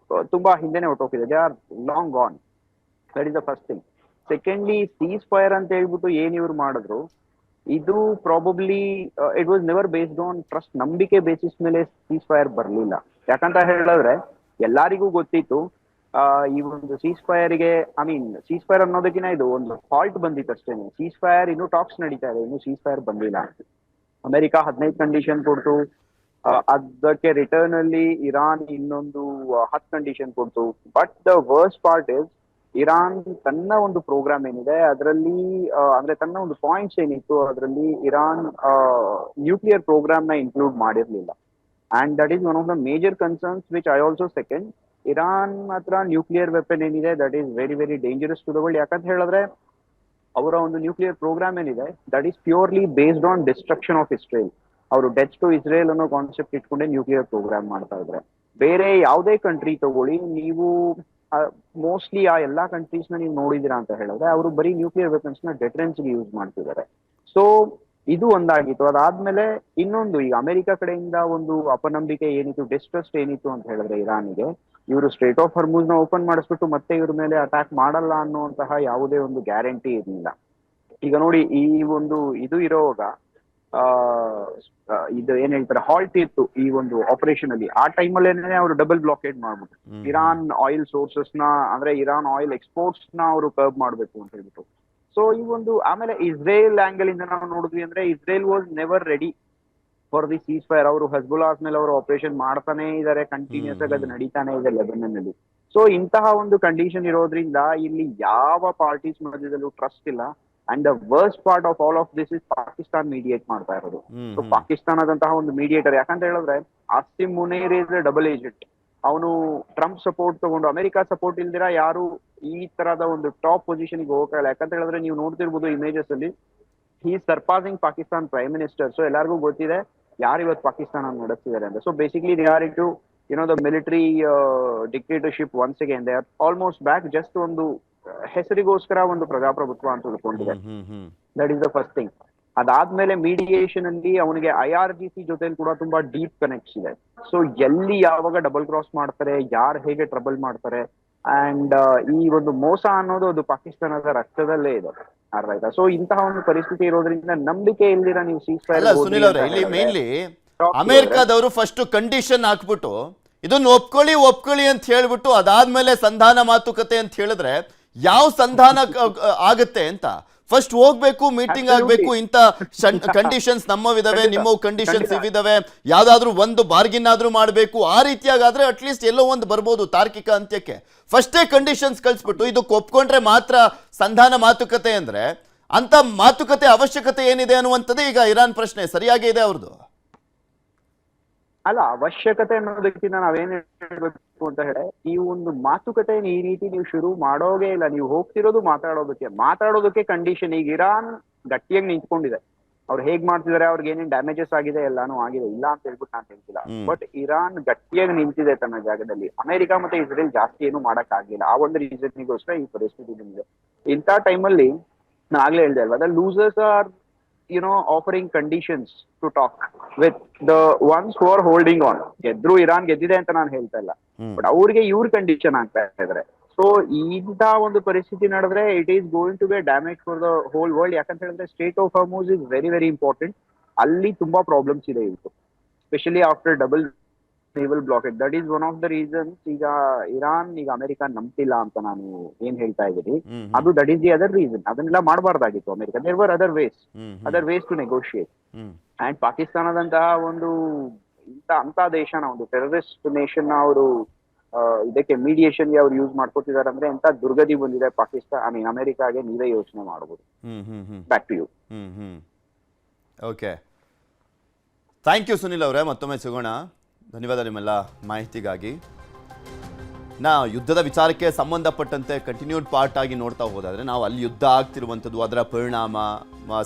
ತುಂಬಾ ಹಿಂದೆನೆ ಹೊಟ್ಟೋಗಿದೆ. They are long gone. That is the first thing. Secondly, ceasefire ಅಂತ ಹೇಳ್ಬಿಟ್ಟು ಏನ್ ಇವ್ರು ಮಾಡಿದ್ರು, ಇದು probably it was never based on trust. ನಂಬಿಕೆ ಬೇಸಿಸ್ ಮೇಲೆ ಸೀಸ್ ಫೈರ್ ಬರ್ಲಿಲ್ಲ. ಯಾಕಂತ ಹೇಳಿದ್ರೆ ಎಲ್ಲರಿಗೂ ಗೊತ್ತಿತ್ತು ಈ ಒಂದು ಸೀಸ್ ಫೈರ್ಗೆ, ಸೀಸ್ ಫೈರ್ ಅನ್ನೋದಕ್ಕಿಂತ ಇದು ಒಂದು ಫಾಲ್ಟ್ ಬಂದಿತ್ತು ಅಷ್ಟೇನೆ. ಸೀಸ್ ಫೈರ್ ಇನ್ನು ಟಾಕ್ಸ್ ನಡೀತಾ ಇದೆ, ಇನ್ನು ಸೀಸ್ ಫೈರ್ ಬಂದಿಲ್ಲ. ಅಮೆರಿಕ 15 ಕಂಡೀಷನ್ ಕೊಡ್ತು, ಅದಕ್ಕೆ ರಿಟರ್ನ್ ಅಲ್ಲಿ ಇರಾನ್ ಇನ್ನೊಂದು 10 ಕಂಡೀಷನ್ ಕೊಡ್ತು. But the worst part is, Iran ತನ್ನ ಒಂದು ಪ್ರೋಗ್ರಾಮ್ ಏನಿದೆ ಅದರಲ್ಲಿ, ಅಂದ್ರೆ ತನ್ನ ಒಂದು ಪಾಯಿಂಟ್ಸ್ ಏನಿತ್ತು ಅದರಲ್ಲಿ ಇರಾನ್ ನ್ಯೂಕ್ಲಿಯರ್ ಪ್ರೋಗ್ರಾಮ್ ನ ಇನ್ಕ್ಲೂಡ್ ಮಾಡಿರ್ಲಿಲ್ಲ. And that is one of the major concerns which I also second. Iran ಹತ್ರ ನ್ಯೂಕ್ಲಿಯರ್ ವೆಪನ್ ಏನಿದೆ that is very very dangerous to the world. ಯಾಕಂತ ಹೇಳಿದ್ರೆ ಅವರ ಒಂದು ನ್ಯೂಕ್ಲಿಯರ್ ಪ್ರೋಗ್ರಾಮ್ ಏನಿದೆ that is purely based on destruction of Israel. ಅವರು death to Israel ಅನ್ನೋ concept ಇಟ್ಕೊಂಡೆ ನ್ಯೂಕ್ಲಿಯರ್ ಪ್ರೋಗ್ರಾಮ್ ಮಾಡ್ತಾ ಇದ್ರೆ. ಬೇರೆ ಯಾವುದೇ ಕಂಟ್ರಿ ತಗೊಳ್ಳಿ ನೀವು, ಮೋಸ್ಟ್ಲಿ ಆ ಎಲ್ಲಾ ಕಂಟ್ರೀಸ್ ನ ನೀವು ನೋಡಿದಿರಾ ಅಂತ ಹೇಳಿದ್ರೆ ಅವರು ಬರೀ ನ್ಯೂಕ್ಲಿಯರ್ ವೆಪನ್ಸ್ ನ ಡೆಟರೆನ್ಸ್ ಗೆ ಯೂಸ್ ಮಾಡ್ತಿದ್ದಾರೆ. ಸೊ ಇದು ಒಂದಾಗಿತ್ತು. ಅದಾದ್ಮೇಲೆ ಇನ್ನೊಂದು, ಈಗ ಅಮೆರಿಕ ಕಡೆಯಿಂದ ಒಂದು ಅಪನಂಬಿಕೆ ಏನಿತ್ತು, ಡಿಸ್ಟ್ರಸ್ಟ್ ಏನಿತ್ತು ಅಂತ ಹೇಳಿದ್ರೆ ಇರಾನಿಗೆ, ಇವರು ಸ್ಟ್ರೇಟ್ ಆಫ್ ಹರ್ಮುಜ್ ನ ಓಪನ್ ಮಾಡಿಸ್ಬಿಟ್ಟು ಮತ್ತೆ ಇವ್ರ ಮೇಲೆ ಅಟ್ಯಾಕ್ ಮಾಡಲ್ಲ ಅನ್ನುವಂತಹ ಯಾವುದೇ ಒಂದು ಗ್ಯಾರಂಟಿ ಇರಲಿಲ್ಲ. ಈಗ ನೋಡಿ, ಈ ಒಂದು ಇದು ಇರೋವಾಗ ಇದು ಏನ್ ಹೇಳ್ತಾರೆ ಹಾಲ್ಟ್ ಇತ್ತು ಈ ಒಂದು ಆಪರೇಷನ್ ಅಲ್ಲಿ. ಆ ಟೈಮಲ್ಲೇನೆ ಅವರು ಡಬಲ್ ಬ್ಲಾಕೇಡ್ ಮಾಡ್ಬಿಟ್ಟು ಇರಾನ್ ಆಯಿಲ್ ಸೋರ್ಸಸ್ ನ, ಅಂದ್ರೆ ಇರಾನ್ ಆಯಿಲ್ ಎಕ್ಸ್ಪೋರ್ಟ್ಸ್ ನ ಅವರು ಕರ್ಬ್ ಮಾಡ್ಬೇಕು ಅಂತ ಹೇಳ್ಬಿಟ್ಟು. ಸೊ ಈ ಒಂದು, ಆಮೇಲೆ ಇಸ್ರೇಲ್ ಆಂಗಲ್ ಇಂದ ನಾವು ನೋಡಿದ್ವಿ ಅಂದ್ರೆ, Israel was never ready for the seize fire. ಅವರು ಹಜ್ಬುಲ್ಲಾಹ್ ಮೇಲೆ ಅವರು ಆಪರೇಷನ್ ಮಾಡ್ತಾನೆ ಇದಾರೆ, ಕಂಟಿನ್ಯೂಸ್ ಆಗಿ ಅದು ನಡೀತಾನೆ ಇದೆ ಲೆಬನನ್ ಅಲ್ಲಿ. ಸೊ ಇಂತಹ ಒಂದು ಕಂಡೀಷನ್ ಇರೋದ್ರಿಂದ ಇಲ್ಲಿ ಯಾವ ಪಾರ್ಟೀಸ್ ಮಧ್ಯದಲ್ಲೂ ಟ್ರಸ್ಟ್ ಇಲ್ಲ. And the worst part of all of this is Pakistan mediate ಮಾಡ್ತಾ ಇರೋದು. ಸೊ ಪಾಕಿಸ್ತಾನದಂತಹ ಒಂದು ಮೀಡಿಯೇಟರ್, ಯಾಕಂತ ಹೇಳಿದ್ರೆ awesome Muneer is double agent. ಅವನು ಟ್ರಂಪ್ ಸಪೋರ್ಟ್ ತಗೊಂಡು, ಅಮೆರಿಕ ಸಪೋರ್ಟ್ ಇಲ್ದಿರಾ ಯಾರು ಈ ತರದ ಒಂದು ಟಾಪ್ ಪೊಸಿಷನ್ ಗೆ ಹೋಗಲ್ಲ. ಯಾಕಂತ ಹೇಳಿದ್ರೆ ನೀವು ನೋಡ್ತಿರ್ಬೋದು ಇಮೇಜಸ್ ಅಲ್ಲಿ, he surpassing Pakistan prime minister. So ಎಲ್ಲರಿಗೂ ಗೊತ್ತಿದೆ ಯಾರು ಇವತ್ತು ಪಾಕಿಸ್ತಾನ ನಡೆಸ್ತಿದ್ದಾರೆ ಅಂತ. So basically they are into the military dictatorship once again. They are almost back. Just ಒಂದು ಹೆಸರಿಗೋಸ್ಕರ ಒಂದು ಪ್ರಜಾಪ್ರಭುತ್ವ ಅಂತ ತಿಳ್ಕೊಂಡಿದೆ. That is the first thing. ಅದಾದ್ಮೇಲೆ ಮೀಡಿಯೇಷನ್ ಅಲ್ಲಿ ಅವನಿಗೆ IRGC ಜೊತೆ ಕೂಡ ತುಂಬಾ ಡೀಪ್ ಕನೆಕ್ಟ್ಸ್ ಇದೆ. ಸೊ ಎಲ್ಲಿ ಯಾವಾಗ ಡಬಲ್ ಕ್ರಾಸ್ ಮಾಡ್ತಾರೆ, ಯಾರು ಹೇಗೆ ಟ್ರಬಲ್ ಮಾಡ್ತಾರೆ, ಅಂಡ್ ಈ ಒಂದು ಮೋಸ ಅನ್ನೋದು ಅದು ಪಾಕಿಸ್ತಾನದ ರಕ್ತದಲ್ಲೇ ಇದೆ. ಅರ್ಥ. ಸೊ ಇಂತಹ ಒಂದು ಪರಿಸ್ಥಿತಿ ಇರೋದ್ರಿಂದ ನಂಬಿಕೆ ಇಲ್ದಿರ ನೀವು ಅಲ್ಲ ಸುನಿಲ್ ಅವರೇ, ಇಲ್ಲಿ ಮೇನ್ಲಿ ಅಮೆರಿಕಾದವರು ಫಸ್ಟ್ ಕಂಡೀಷನ್ ಹಾಕ್ಬಿಟ್ಟು ಇದನ್ನ ಒಪ್ಕೊಳ್ಳಿ ಅಂತ ಹೇಳ್ಬಿಟ್ಟು ಅದಾದ್ಮೇಲೆ ಸಂಧಾನ ಮಾತುಕತೆ ಅಂತ ಹೇಳಿದ್ರೆ ಯಾವ ಸಂಧಾನ ಆಗತ್ತೆ ಅಂತ ಫಸ್ಟ್ ಹೋಗ್ಬೇಕು, ಮೀಟಿಂಗ್ ಆಗ್ಬೇಕು, ಇಂತ ಕಂಡೀಷನ್ಸ್ ನಮ್ಮವಿದಾವೆ, ನಿಮ್ಮವು ಕಂಡೀಷನ್ಸ್ ಇವಿದಾವೆ, ಯಾವ್ದಾದ್ರು ಒಂದು ಬಾರ್ಗಿನ್ ಆದ್ರೂ ಮಾಡ್ಬೇಕು. ಆ ರೀತಿಯಾಗಾದ್ರೆ ಅಟ್ಲೀಸ್ಟ್ ಎಲ್ಲೋ ಒಂದು ಬರ್ಬೋದು ತಾರ್ಕಿಕ ಅಂತ್ಯಕ್ಕೆ. ಫಸ್ಟೇ ಕಂಡೀಷನ್ಸ್ ಕಳಿಸ್ಬಿಟ್ಟು ಇದಕ್ಕೆ ಒಪ್ಕೊಂಡ್ರೆ ಮಾತ್ರ ಸಂಧಾನ ಮಾತುಕತೆ ಅಂದ್ರೆ ಅಂತ ಮಾತುಕತೆ ಅವಶ್ಯಕತೆ ಏನಿದೆ ಅನ್ನುವಂಥದ್ದು ಈಗ ಇರಾನ್ ಪ್ರಶ್ನೆ ಸರಿಯಾಗಿ ಇದೆ ಅವ್ರದ್ದು. ಅಲ್ಲ, ಅವಶ್ಯಕತೆ ಅನ್ನೋದಕ್ಕಿಂತ ನಾವೇನ್ ಹೇಳ್ಬೇಕು ಅಂತ ಹೇಳಿ, ಈ ಒಂದು ಮಾತುಕತೆ ಈ ರೀತಿ ನೀವು ಶುರು ಮಾಡೋಗೇ ಇಲ್ಲ. ನೀವು ಹೋಗ್ತಿರೋದು ಮಾತಾಡೋದಕ್ಕೆ ಕಂಡೀಷನ್. ಈಗ ಇರಾನ್ ಗಟ್ಟಿಯಾಗಿ ನಿಂತ್ಕೊಂಡಿದೆ. ಅವ್ರು ಹೇಗ್ ಮಾಡ್ತಿದಾರೆ, ಅವ್ರಿಗೆ ಏನೇನ್ ಡ್ಯಾಮೇಜಸ್ ಆಗಿದೆ ಎಲ್ಲಾನು ಆಗಿದೆ, ಇಲ್ಲ ಅಂತ ಹೇಳ್ಬಿಟ್ಟು ನಾನು ಹೇಳ್ತಿಲ್ಲ. ಬಟ್ ಇರಾನ್ ಗಟ್ಟಿಯಾಗಿ ನಿಂತಿದೆ ತನ್ನ ಜಾಗದಲ್ಲಿ. ಅಮೆರಿಕ ಮತ್ತೆ ಇಸ್ರೇಲ್ ಜಾಸ್ತಿ ಏನು ಮಾಡಕ್ ಆಗಿಲ್ಲ. ಆ ಒಂದು ರೀಸನ್ಗೋಸ್ಕರ ಈ ಪರಿಸ್ಥಿತಿ ಬಂದಿದೆ. ಇಂಥ ಟೈಮಲ್ಲಿ ನಾನು ಆಗ್ಲೇ ಹೇಳ್ದೆ ಅಲ್ವಾ, the losers are offering conditions to talk with the ones who are holding on. Iran ಗೆದ್ದಿದೆ ಅಂತ ನಾನು ಹೇಳ್ತಾ ಇಲ್ಲ, ಬಟ್ ಅವ್ರಿಗೆ ಇವ್ರ ಕಂಡೀಷನ್ ಆಗ್ತಾ ಇದಾರೆ. ಸೊ ಇಂಥ ಒಂದು ಪರಿಸ್ಥಿತಿ ನಡೆದ್ರೆ it is going to be damage for the whole world. ಯಾಕಂತ ಹೇಳಿದ್ರೆ state of Hormuz is very very important. ಅಲ್ಲಿ ತುಂಬಾ ಪ್ರಾಬ್ಲಮ್ಸ್ ಇದೆ ಇವತ್ತು, specially after double naval blockade. That is one of the reasons ಈಗ ಇರಾನ್ ಈಗ ಅಮೆರಿಕ ನಂಬ್ತಿಲ್ಲ ಅಂತ ನಾನು ಏನ್ ಹೇಳ್ತಾ ಇದ್ದೀನಿ. ಅದು that is the other reason. ಅದನ್ನೆಲ್ಲ ಮಾಡಬಾರ್ದಾಗಿತ್ತು America. There were other ways to negotiate. And ಪಾಕಿಸ್ತಾನದಂತಹ ಒಂದು ಅಂತ ದೇಶನ, ಒಂದು ಟೆರರಿಸ್ಟ್ ನೇಷನ್ ಅವರು ಇದಕ್ಕೆ ಮೀಡಿಯೇಷನ್ಗೆ ಅವ್ರು ಯೂಸ್ ಮಾಡ್ಕೊತಿದಾರೆ ಅಂದ್ರೆ ಎಂತ ದುರ್ಗತಿ ಬಂದಿದೆ ಪಾಕಿಸ್ತಾನ ಅಮೆರಿಕಾಗೆ, ನೀವೇ ಯೋಚನೆ ಮಾಡಬಹುದು. Back to you. Okay, thank you Sunil ಅವರೇ, ಮತ್ತೊಮ್ಮೆ ಸಿಗೋಣ. ಧನ್ಯವಾದ ನಿಮ್ಮೆಲ್ಲ ಮಾಹಿತಿಗಾಗಿ. ಯುದ್ಧದ ವಿಚಾರಕ್ಕೆ ಸಂಬಂಧಪಟ್ಟಂತೆ ಕಂಟಿನ್ಯೂಡ್ ಪಾರ್ಟ್ ಆಗಿ ನೋಡ್ತಾ ಹೋದಾದ್ರೆ ನಾವು ಅಲ್ಲಿ ಯುದ್ಧ ಆಗ್ತಿರುವಂಥದ್ದು, ಅದರ ಪರಿಣಾಮ,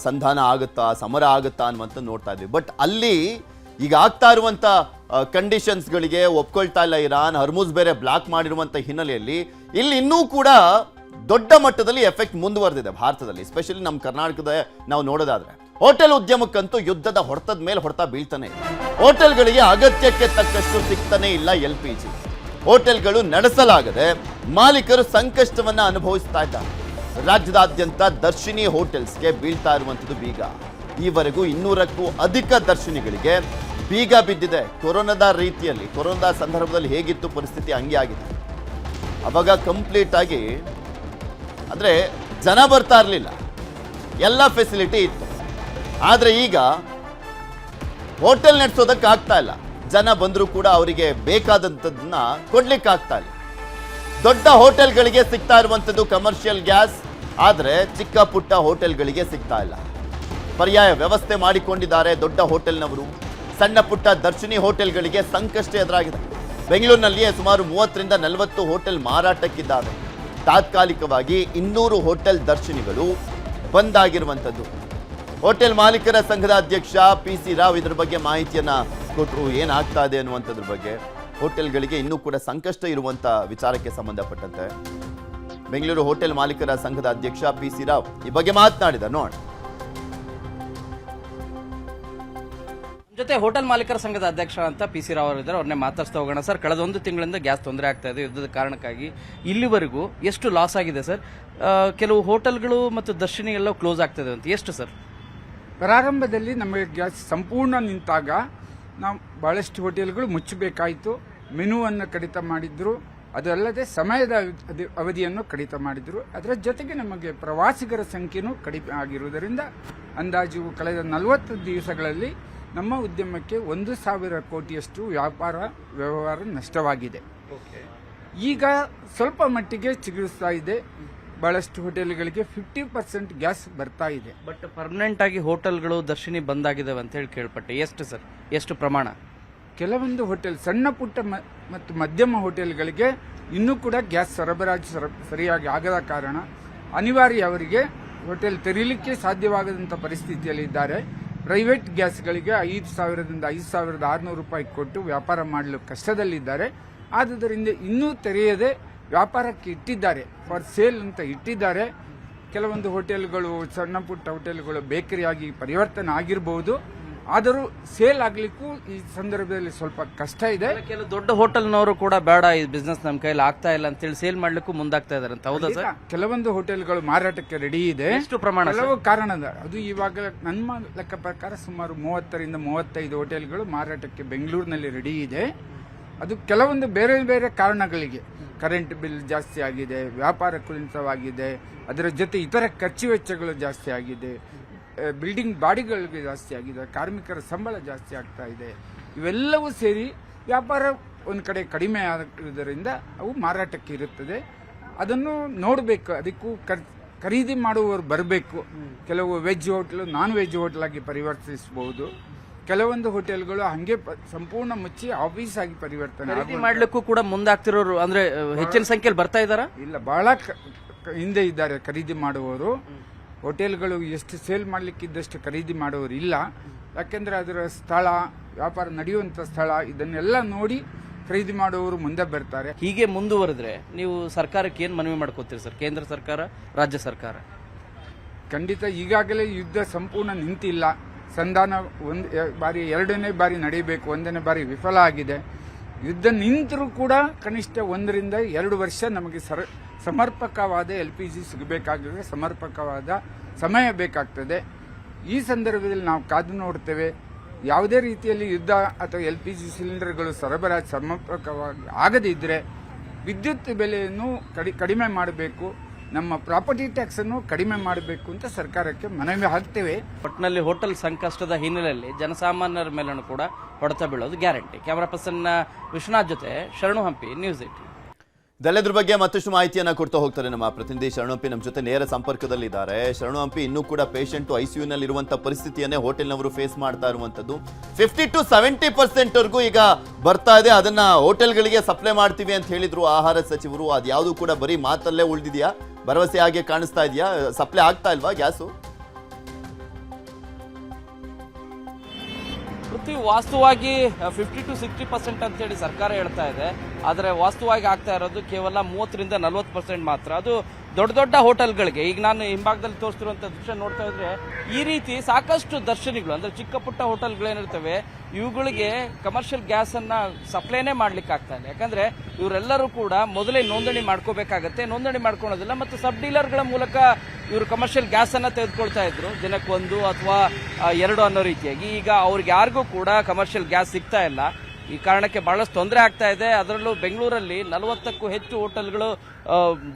ಸಂಧಾನ ಆಗುತ್ತಾ, ಸಮರ ಆಗುತ್ತಾ ಅನ್ನುವಂಥದ್ದು ನೋಡ್ತಾ ಇದ್ವಿ. ಬಟ್ ಅಲ್ಲಿ ಈಗ ಆಗ್ತಾ ಇರುವಂಥ ಕಂಡೀಷನ್ಸ್ಗಳಿಗೆ ಒಪ್ಕೊಳ್ತಾ ಇಲ್ಲ ಇರಾನ್. ಹರ್ಮುಜ್ ಬೇರೆ ಬ್ಲಾಕ್ ಮಾಡಿರುವಂಥ ಹಿನ್ನೆಲೆಯಲ್ಲಿ ಇಲ್ಲಿ ಇನ್ನೂ ಕೂಡ ದೊಡ್ಡ ಮಟ್ಟದಲ್ಲಿ ಎಫೆಕ್ಟ್ ಮುಂದುವರೆದಿದೆ ಭಾರತದಲ್ಲಿ, ಎಸ್ಪೆಷಲಿ ನಮ್ಮ ಕರ್ನಾಟಕದ ನಾವು ನೋಡೋದಾದ್ರೆ. ಹೋಟೆಲ್ ಉದ್ಯಮಕ್ಕಂತೂ ಯುದ್ಧದ ಹೊಡೆತದ ಮೇಲೆ ಹೊಡೆತ ಬೀಳ್ತಾನೆ ಇಲ್ಲ. ಹೋಟೆಲ್ಗಳಿಗೆ ಅಗತ್ಯಕ್ಕೆ ತಕ್ಕಷ್ಟು ಸಿಗ್ತಾನೆ ಇಲ್ಲ LPG. ಹೋಟೆಲ್ಗಳು ನಡೆಸಲಾಗದೆ ಮಾಲೀಕರು ಸಂಕಷ್ಟವನ್ನ ಅನುಭವಿಸ್ತಾ ಇದ್ದಾರೆ. ರಾಜ್ಯದಾದ್ಯಂತ ದರ್ಶಿನಿ ಹೋಟೆಲ್ಸ್ಗೆ ಬೀಳ್ತಾ ಇರುವಂಥದ್ದು ಬೀಗ. ಈವರೆಗೂ 200ಕ್ಕೂ ಅಧಿಕ ದರ್ಶಿನಿಗಳಿಗೆ ಬೀಗ ಬಿದ್ದಿದೆ. ಕೊರೋನಾದ ಸಂದರ್ಭದಲ್ಲಿ ಹೇಗಿತ್ತು ಪರಿಸ್ಥಿತಿ ಹಂಗೆ ಆಗಿದೆ. ಅವಾಗ ಕಂಪ್ಲೀಟ್ ಆಗಿ ಅಂದ್ರೆ ಜನ ಬರ್ತಾ ಇರಲಿಲ್ಲ, ಎಲ್ಲ ಫೆಸಿಲಿಟಿ ಇತ್ತು. ಆದರೆ ಈಗ ಹೋಟೆಲ್ ನಡೆಸೋದಕ್ಕೆ ಆಗ್ತಾ ಇಲ್ಲ. ಜನ ಬಂದರೂ ಕೂಡ ಅವರಿಗೆ ಬೇಕಾದಂಥದ್ದನ್ನ ಕೊಡ್ಲಿಕ್ಕೆ ಆಗ್ತಾ ಇಲ್ಲ. ದೊಡ್ಡ ಹೋಟೆಲ್ಗಳಿಗೆ ಸಿಗ್ತಾ ಇರುವಂಥದ್ದು ಕಮರ್ಷಿಯಲ್ ಗ್ಯಾಸ್, ಆದರೆ ಚಿಕ್ಕ ಪುಟ್ಟ ಹೋಟೆಲ್ಗಳಿಗೆ ಸಿಗ್ತಾ ಇಲ್ಲ. ಪರ್ಯಾಯ ವ್ಯವಸ್ಥೆ ಮಾಡಿಕೊಂಡಿದ್ದಾರೆ ದೊಡ್ಡ ಹೋಟೆಲ್ನವರು. ಸಣ್ಣ ಪುಟ್ಟ ದರ್ಶಿನಿ ಹೋಟೆಲ್ಗಳಿಗೆ ಸಂಕಷ್ಟ ಎದುರಾಗಿದೆ. ಬೆಂಗಳೂರಿನಲ್ಲಿಯೇ ಸುಮಾರು 30ರಿಂದ 40 ಹೋಟೆಲ್ ಮಾರಾಟಕ್ಕಿದ್ದಾವೆ. ತಾತ್ಕಾಲಿಕವಾಗಿ 200 ಹೋಟೆಲ್ ದರ್ಶಿನಿಗಳು ಬಂದ್ ಆಗಿರುವಂಥದ್ದು. ಹೋಟೆಲ್ ಮಾಲೀಕರ ಸಂಘದ ಅಧ್ಯಕ್ಷ PC ರಾವ್ ಇದರ ಬಗ್ಗೆ ಮಾಹಿತಿಯನ್ನ ಕೊಟ್ಟರು, ಏನಾಗ್ತಾ ಇದೆ ಅನ್ನುವಂಥದ್ರ ಬಗ್ಗೆ. ಹೋಟೆಲ್ಗಳಿಗೆ ಇನ್ನೂ ಕೂಡ ಸಂಕಷ್ಟ ಇರುವಂಥ ವಿಚಾರಕ್ಕೆ ಸಂಬಂಧಪಟ್ಟಂತೆ ಬೆಂಗಳೂರು ಹೋಟೆಲ್ ಮಾಲೀಕರ ಸಂಘದ ಅಧ್ಯಕ್ಷ PC ರಾವ್ ಈ ಬಗ್ಗೆ ಮಾತನಾಡಿದ ನೋಡಿ. ಜೊತೆ ಹೋಟೆಲ್ ಮಾಲೀಕರ ಸಂಘದ ಅಧ್ಯಕ್ಷ ಅಂತ PC ರಾವ್ ಅವರು ಇದ್ದಾರೆ, ಅವ್ರನ್ನೇ ಮಾತಾಡ್ತಾ ಹೋಗೋಣ. ಸರ್, ಕಳೆದ 1 ತಿಂಗಳಿಂದ ಗ್ಯಾಸ್ ತೊಂದರೆ ಆಗ್ತಾ ಇದೆ ಯುದ್ಧದ ಕಾರಣಕ್ಕಾಗಿ. ಇಲ್ಲಿವರೆಗೂ ಎಷ್ಟು ಲಾಸ್ ಆಗಿದೆ ಸರ್? ಕೆಲವು ಹೋಟೆಲ್ಗಳು ಮತ್ತು ದರ್ಶಿನಿ ಎಲ್ಲ ಕ್ಲೋಸ್ ಆಗ್ತದೆ ಅಂತ, ಎಷ್ಟು ಸರ್? ಪ್ರಾರಂಭದಲ್ಲಿ ನಮಗೆ ಗ್ಯಾಸ್ ಸಂಪೂರ್ಣ ನಿಂತಾಗ ನಾವು ಬಹಳಷ್ಟು ಹೋಟೆಲ್ಗಳು ಮುಚ್ಚಬೇಕಾಯಿತು. ಮೆನುವನ್ನು ಕಡಿತ ಮಾಡಿದ್ರು, ಅದಲ್ಲದೆ ಸಮಯದ ಅವಧಿಯನ್ನು ಕಡಿತ ಮಾಡಿದ್ರು. ಅದರ ಜೊತೆಗೆ ನಮಗೆ ಪ್ರವಾಸಿಗರ ಸಂಖ್ಯೆನೂ ಕಡಿಮೆ ಆಗಿರುವುದರಿಂದ ಅಂದಾಜು ಕಳೆದ 40 ದಿವಸಗಳಲ್ಲಿ ನಮ್ಮ ಉದ್ಯಮಕ್ಕೆ 1,000 ಕೋಟಿಯಷ್ಟು ವ್ಯವಹಾರ ನಷ್ಟವಾಗಿದೆ. ಈಗ ಸ್ವಲ್ಪ ಮಟ್ಟಿಗೆ ಚಿಗುರಿಸ್ತಾ ಇದೆ. ಬಹಳಷ್ಟು ಹೋಟೆಲ್ಗಳಿಗೆ 50% ಗ್ಯಾಸ್ ಬರ್ತಾ ಇದೆ. ಬಟ್ ಪರ್ಮನೆಂಟ್ ಆಗಿ ಹೋಟೆಲ್ಗಳು ದರ್ಶಿನಿ ಬಂದಾಗಿದ್ದಾವೆ ಅಂತ ಹೇಳಿ ಕೇಳ್ಪಟ್ಟೆ. ಎಷ್ಟು ಸರ್, ಎಷ್ಟು ಪ್ರಮಾಣ? ಕೆಲವೊಂದು ಹೋಟೆಲ್, ಸಣ್ಣ ಪುಟ್ಟ ಮತ್ತು ಮಧ್ಯಮ ಹೋಟೆಲ್ಗಳಿಗೆ ಇನ್ನೂ ಕೂಡ ಗ್ಯಾಸ್ ಸರಬರಾಜು ಸರಿಯಾಗಿ ಆಗದ ಕಾರಣ ಅನಿವಾರ್ಯ ಅವರಿಗೆ ಹೋಟೆಲ್ ತೆರೀಲಿಕ್ಕೆ ಸಾಧ್ಯವಾಗದಂಥ ಪರಿಸ್ಥಿತಿಯಲ್ಲಿದ್ದಾರೆ. ಪ್ರೈವೇಟ್ ಗ್ಯಾಸ್ಗಳಿಗೆ 5,000ದಿಂದ 5,600 ರೂಪಾಯಿ ಕೊಟ್ಟು ವ್ಯಾಪಾರ ಮಾಡಲು ಕಷ್ಟದಲ್ಲಿದ್ದಾರೆ. ಆದುದರಿಂದ ಇನ್ನೂ ತೆರೆಯದೆ ವ್ಯಾಪಾರಕ್ಕೆ ಇಟ್ಟಿದ್ದಾರೆ, ಫಾರ್ ಸೇಲ್ ಅಂತ ಇಟ್ಟಿದ್ದಾರೆ. ಕೆಲವೊಂದು ಹೋಟೆಲ್ಗಳು, ಸಣ್ಣ ಪುಟ್ಟ ಹೋಟೆಲ್ಗಳು ಬೇಕರಿಯಾಗಿ ಪರಿವರ್ತನೆ ಆಗಿರಬಹುದು. ಆದರೂ ಸೇಲ್ ಆಗ್ಲಿಕ್ಕೂ ಈ ಸಂದರ್ಭದಲ್ಲಿ ಸ್ವಲ್ಪ ಕಷ್ಟ ಇದೆ. ಕೆಲವು ದೊಡ್ಡ ಹೋಟೆಲ್ನವರು ಕೂಡ ಬೇಡ ಈ ಬಿಸ್ನೆಸ್ ನಮ್ಮ ಕೈಲಿ ಆಗ್ತಾ ಇಲ್ಲ ಅಂತೇಳಿ ಸೇಲ್ ಮಾಡ್ಲಿಕ್ಕೂ ಮುಂದಾಗ್ತಾ ಇದಾರೆ ಅಂತ. ಹೌದಾ ಸರ್? ಕೆಲವೊಂದು ಹೋಟೆಲ್ಗಳು ಮಾರಾಟಕ್ಕೆ ರೆಡಿ ಇದೆ. ಎಷ್ಟು ಪ್ರಮಾಣ? ಕೆಲವು ಕಾರಣದ ಅದು ಇವಾಗ ನನ್ನ ಲೆಕ್ಕ ಪ್ರಕಾರ ಸುಮಾರು 30ರಿಂದ 35 ಹೋಟೆಲ್ಗಳು ಮಾರಾಟಕ್ಕೆ ಬೆಂಗಳೂರಿನಲ್ಲಿ ರೆಡಿ ಇದೆ. ಅದು ಕೆಲವೊಂದು ಬೇರೆ ಬೇರೆ ಕಾರಣಗಳಿಗೆ, ಕರೆಂಟ್ ಬಿಲ್ ಜಾಸ್ತಿ ಆಗಿದೆ, ವ್ಯಾಪಾರ ಕುಂಠಿತವಾಗಿದೆ, ಅದರ ಜೊತೆ ಇತರ ಖರ್ಚು ವೆಚ್ಚಗಳು ಜಾಸ್ತಿ ಆಗಿದೆ, ಬಿಲ್ಡಿಂಗ್ ಬಾಡಿಗಳಿಗೆ ಜಾಸ್ತಿ ಆಗಿದೆ, ಕಾರ್ಮಿಕರ ಸಂಬಳ ಜಾಸ್ತಿ ಆಗ್ತಾ ಇದೆ. ಇವೆಲ್ಲವೂ ಸೇರಿ ವ್ಯಾಪಾರ ಒಂದು ಕಡೆ ಕಡಿಮೆ ಆಗುವುದರಿಂದ ಅವು ಮಾರಾಟಕ್ಕೆ ಇರುತ್ತದೆ. ಅದನ್ನು ನೋಡಬೇಕು, ಅದಕ್ಕೂ ಖರೀದಿ ಮಾಡುವವರು ಬರಬೇಕು. ಕೆಲವು veg hotel non veg hotel ಆಗಿ ಪರಿವರ್ತಿಸಬಹುದು. ಕೆಲವೊಂದು ಹೋಟೆಲ್ಗಳು ಹಂಗೆ ಸಂಪೂರ್ಣ ಮುಚ್ಚಿ ಆಫೀಸ್ ಆಗಿ ಪರಿವರ್ತನೆ ಮಾಡ್ಲಿಕ್ಕೂ ಕೂಡ ಮುಂದಾಗ್ತಿರೋರು ಅಂದ್ರೆ ಹೆಚ್ಚಿನ ಸಂಖ್ಯೆಯಲ್ಲಿ ಬರ್ತಾ ಇದಾರ? ಇಲ್ಲ, ಬಹಳ ಹಿಂದೆ ಇದ್ದಾರೆ ಖರೀದಿ ಮಾಡುವವರು. ಹೋಟೆಲ್ಗಳು ಎಷ್ಟು ಸೇಲ್ ಮಾಡ್ಲಿಕ್ಕಿದ್ದಷ್ಟು ಖರೀದಿ ಮಾಡುವವರು ಇಲ್ಲ. ಯಾಕೆಂದ್ರೆ ಅದರ ಸ್ಥಳ, ವ್ಯಾಪಾರ ನಡೆಯುವಂತ ಸ್ಥಳ, ಇದನ್ನೆಲ್ಲ ನೋಡಿ ಖರೀದಿ ಮಾಡುವವರು ಮುಂದೆ ಬರ್ತಾರೆ. ಹೀಗೆ ಮುಂದುವರೆದ್ರೆ ನೀವು ಸರ್ಕಾರಕ್ಕೆ ಏನ್ ಮನವಿ ಮಾಡ್ಕೋತೀರಿ ಸರ್? ಕೇಂದ್ರ ಸರ್ಕಾರ, ರಾಜ್ಯ ಸರ್ಕಾರ? ಖಂಡಿತ ಈಗಾಗಲೇ ಯುದ್ಧ ಸಂಪೂರ್ಣ ನಿಂತಿಲ್ಲ. ಸಂಧಾನ ಬಾರಿ, 2ನೇ ಬಾರಿ ನಡೆಯಬೇಕು, 1ನೇ ಬಾರಿ ವಿಫಲ ಆಗಿದೆ. ಯುದ್ಧ ನಿಂತರೂ ಕೂಡ ಕನಿಷ್ಠ 1 ರಿಂದ 2 ವರ್ಷ ನಮಗೆ ಸಮರ್ಪಕವಾದ LPG ಸಿಗಬೇಕಾಗಿದೆ, ಸಮರ್ಪಕವಾದ ಸಮಯ ಬೇಕಾಗ್ತದೆ. ಈ ಸಂದರ್ಭದಲ್ಲಿ ನಾವು ಕಾದು ನೋಡ್ತೇವೆ. ಯಾವುದೇ ರೀತಿಯಲ್ಲಿ ಯುದ್ಧ ಅಥವಾ LPG ಸಿಲಿಂಡರ್ಗಳು ಸರಬರಾಜು ಸಮರ್ಪಕವಾಗಿ ಆಗದೇ ಇದ್ರೆ ವಿದ್ಯುತ್ ಬೆಲೆಯನ್ನು ಕಡಿಮೆ ಮಾಡಬೇಕು, ನಮ್ಮ ಪ್ರಾಪರ್ಟಿ ಟ್ಯಾಕ್ಸ್ ಅನ್ನು ಕಡಿಮೆ ಮಾಡಬೇಕು ಅಂತ ಸರ್ಕಾರಕ್ಕೆ ಮನವಿ ಹಾಕ್ತೇವೆ. ಒಟ್ಟಿನಲ್ಲಿ ಹೋಟೆಲ್ ಸಂಕಷ್ಟದ ಹಿನ್ನೆಲೆಯಲ್ಲಿ ಜನಸಾಮಾನ್ಯರ ಮೇಲೂ ಕೂಡ ಹೊಡೆತ ಬೀಳೋದು ಗ್ಯಾರಂಟಿ. ಕ್ಯಾಮರಾ ಪರ್ಸನ್ ವಿಶ್ವನಾಥ್ ಜೊತೆ ಶರಣು ಹಂಪಿ, ನ್ಯೂಸ್ 18. ಇದೆಲ್ಲದ್ರ ಬಗ್ಗೆ ಮತ್ತಷ್ಟು ಮಾಹಿತಿಯನ್ನ ಕೊಡ್ತಾ ಹೋಗ್ತಾರೆ ನಮ್ಮ ಪ್ರತಿನಿಧಿ ಶರಣು ಹಂಪಿ. ನಮ್ಮ ಜೊತೆ ನೇರ ಸಂಪರ್ಕದಲ್ಲಿದ್ದಾರೆ. ಶರಣು ಹಂಪಿ, ಇನ್ನೂ ಕೂಡ ಪೇಷಂಟ್ ICU ಇರುವಂತಹ ಪರಿಸ್ಥಿತಿಯನ್ನೇ ಹೋಟೆಲ್ನವರು ಫೇಸ್ ಮಾಡ್ತಾ ಇರುವಂತದ್ದು. 50 to 70% ವರೆಗೂ ಈಗ ಬರ್ತಾ ಇದೆ. ಅದನ್ನ ಹೋಟೆಲ್ಗಳಿಗೆ ಸಪ್ಲೈ ಮಾಡ್ತೀವಿ ಅಂತ ಹೇಳಿದ್ರು ಆಹಾರ ಸಚಿವರು. ಅದ್ಯಾವುದು ಕೂಡ ಬರೀ ಮಾತಲ್ಲೇ ಉಳಿದಿದೆಯಾ? ಭರವಸೆ ಹಾಗೆ ಕಾಣಿಸ್ತಾ ಇದೆಯಾ? ಸಪ್ಲೈ ಆಗ್ತಾ ಇಲ್ವಾ ಗ್ಯಾಸು? ವಾಸ್ತವವಾಗಿ 50 to 60% ಅಂತ ಹೇಳಿ ಸರ್ಕಾರ ಹೇಳ್ತಾ ಇದೆ. ಆದರೆ ವಾಸ್ತವವಾಗಿ ಆಗ್ತಾ ಇರೋದು ಕೇವಲ 30 ರಿಂದ 40% ಮಾತ್ರ. ಅದು ದೊಡ್ಡ ದೊಡ್ಡ ಹೋಟೆಲ್ಗಳಿಗೆ. ಈಗ ನಾನು ಹಿಂಭಾಗದಲ್ಲಿ ತೋರಿಸ್ತಿರುವಂಥ ದೃಶ್ಯ ನೋಡ್ತಾ ಇದ್ರೆ ಈ ರೀತಿ ಸಾಕಷ್ಟು ದರ್ಶನಿಗಳು ಅಂದ್ರೆ ಚಿಕ್ಕ ಪುಟ್ಟ ಹೋಟೆಲ್ಗಳೇನಿರ್ತವೆ ಇವುಗಳಿಗೆ ಕಮರ್ಷಿಯಲ್ ಗ್ಯಾಸ್ ಅನ್ನ ಸಪ್ಲೈನೇ ಮಾಡ್ಲಿಕ್ಕೆ ಆಗ್ತಾ ಇಲ್ಲ. ಯಾಕಂದ್ರೆ ಇವರೆಲ್ಲರೂ ಕೂಡ ಮೊದಲೇ ನೋಂದಣಿ ಮಾಡ್ಕೋಬೇಕಾಗತ್ತೆ. ನೋಂದಣಿ ಮಾಡ್ಕೊಳೋದಿಲ್ಲ ಮತ್ತು ಸಬ್ ಡೀಲರ್ಗಳ ಮೂಲಕ ಇವರು ಕಮರ್ಷಿಯಲ್ ಗ್ಯಾಸ್ ಅನ್ನ ತೆಗೆದುಕೊಳ್ತಾ ಇದ್ರು, ದಿನಕ್ಕೆ 1 ಅಥವಾ 2 ಅನ್ನೋ ರೀತಿಯಾಗಿ. ಈಗ ಅವ್ರಿಗೆ ಯಾರಿಗೂ ಕೂಡ ಕಮರ್ಷಿಯಲ್ ಗ್ಯಾಸ್ ಸಿಗ್ತಾ ಇಲ್ಲ. ಈ ಕಾರಣಕ್ಕೆ ಬಹಳಷ್ಟು ತೊಂದರೆ ಆಗ್ತಾ ಇದೆ. ಅದರಲ್ಲೂ ಬೆಂಗಳೂರಲ್ಲಿ 40ಕ್ಕೂ ಹೆಚ್ಚು ಹೋಟೆಲ್ಗಳು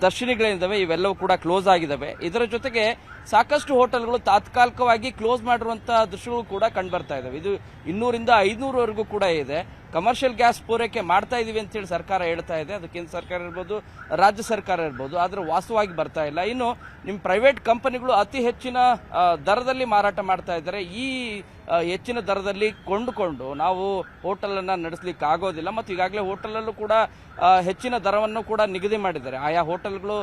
ದರ್ಶನಿಗಳಿದ್ದಾವೆ, ಇವೆಲ್ಲವೂ ಕೂಡ ಕ್ಲೋಸ್ ಆಗಿದ್ದಾವೆ. ಇದರ ಜೊತೆಗೆ ಸಾಕಷ್ಟು ಹೋಟೆಲ್ಗಳು ತಾತ್ಕಾಲಿಕವಾಗಿ ಕ್ಲೋಸ್ ಮಾಡಿರುವಂತಹ ದೃಶ್ಯಗಳು ಕೂಡ ಕಂಡು ಬರ್ತಾ ಇದಾವೆ. ಇದು 200 ರಿಂದ 500 ವರೆಗೂ ಕೂಡ ಇದೆ. ಕಮರ್ಷಿಯಲ್ ಗ್ಯಾಸ್ ಪೂರೈಕೆ ಮಾಡ್ತಾ ಇದೀವಿ ಅಂತೇಳಿ ಸರ್ಕಾರ ಹೇಳ್ತಾ ಇದೆ. ಅದು ಕೇಂದ್ರ ಸರ್ಕಾರ ಇರ್ಬೋದು, ರಾಜ್ಯ ಸರ್ಕಾರ ಇರ್ಬೋದು, ಆದ್ರೆ ವಾಸ್ತವವಾಗಿ ಬರ್ತಾ ಇಲ್ಲ. ಇನ್ನು ನಿಮ್ಮ ಪ್ರೈವೇಟ್ ಕಂಪನಿಗಳು ಅತಿ ಹೆಚ್ಚಿನ ದರದಲ್ಲಿ ಮಾರಾಟ ಮಾಡ್ತಾ ಇದ್ದಾರೆ. ಈ ಹೆಚ್ಚಿನ ದರದಲ್ಲಿ ಕೊಂಡುಕೊಂಡು ನಾವು ಹೋಟೆಲ್ ಅನ್ನ ನಡೆಸಲಿಕ್ಕೆ ಆಗೋದಿಲ್ಲ. ಮತ್ತು ಈಗಾಗಲೇ ಹೋಟೆಲ್ ಅಲ್ಲೂ ಕೂಡ ಹೆಚ್ಚಿನ ದರವನ್ನು ಕೂಡ ನಿಗದಿ ಮಾಡಿದ್ದಾರೆ. ಆಯಾ ಹೋಟೆಲ್ಗಳು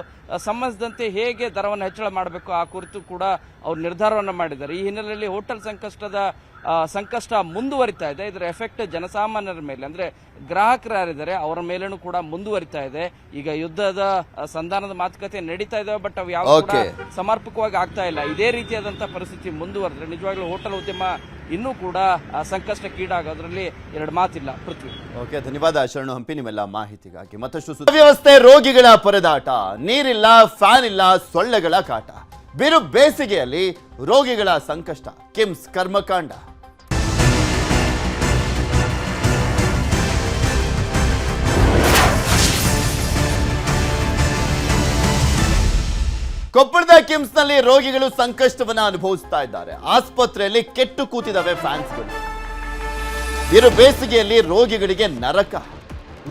ಸಂಬಂಧಿಸಿದಂತೆ ಹೇಗೆ ದರವನ್ನು ಹೆಚ್ಚಳ ಮಾಡಬೇಕು ಆ ಕುರಿತು ಕೂಡ ಅವರು ನಿರ್ಧಾರವನ್ನು ಮಾಡಿದ್ದಾರೆ. ಈ ಹಿನ್ನೆಲೆಯಲ್ಲಿ ಹೋಟೆಲ್ ಸಂಕಷ್ಟ ಮುಂದುವರಿತಾ ಇದೆ. ಇದರ ಎಫೆಕ್ಟ್ ಜನಸಾಮಾನ್ಯರ ಮೇಲೆ ಅಂದ್ರೆ ಗ್ರಾಹಕರು ಯಾರಿದ್ದಾರೆ ಅವರ ಮೇಲೇನೂ ಕೂಡ ಮುಂದುವರಿತಾ ಇದೆ. ಈಗ ಯುದ್ಧದ ಸಂಧಾನದ ಮಾತುಕತೆ ನಡೀತಾ ಇದಾವೆ, ಬಟ್ ಅವು ಯಾವ ಕೂಡ ಸಮರ್ಪಕವಾಗಿ ಆಗ್ತಾ ಇಲ್ಲ. ಇದೇ ರೀತಿಯಾದಂತಹ ಪರಿಸ್ಥಿತಿ ಮುಂದುವರೆದ್ರೆ ನಿಜವಾಗ್ಲೂ ಹೋಟೆಲ್ ಉದ್ಯಮ ಇನ್ನೂ ಕೂಡ ಸಂಕಷ್ಟಕ್ಕೀಡಾಗೋದ್ರಲ್ಲಿ 2 ಮಾತಿಲ್ಲ. ಪೃಥ್ವಿ. ಓಕೆ, ಧನ್ಯವಾದ ಶರಣು ಹಂಪಿ ನಿಮ್ಮೆಲ್ಲ ಮಾಹಿತಿಗಾಗಿ. ಮತ್ತಷ್ಟು ವ್ಯವಸ್ಥೆ, ರೋಗಿಗಳ ಪರದಾಟ, ನೀರಿಲ್ಲ, ಫ್ಯಾನ್ ಇಲ್ಲ, ಸೊಳ್ಳೆಗಳ ಕಾಟ, ಬಿರು ಬೇಸಿಗೆಯಲ್ಲಿ ರೋಗಿಗಳ ಸಂಕಷ್ಟ, ಕಿಮ್ಸ್ ಕರ್ಮಕಾಂಡ. ಕೊಪ್ಪಳದ ಕಿಮ್ಸ್ನಲ್ಲಿ ರೋಗಿಗಳು ಸಂಕಷ್ಟವನ್ನ ಅನುಭವಿಸ್ತಾ ಇದ್ದಾರೆ. ಆಸ್ಪತ್ರೆಯಲ್ಲಿ ಕೆಟ್ಟು ಕೂತಿದ್ದಾವೆ ಫ್ಯಾನ್ಸ್ಗಳು. ಇರು ಬೇಸಿಗೆಯಲ್ಲಿ ರೋಗಿಗಳಿಗೆ ನರಕ.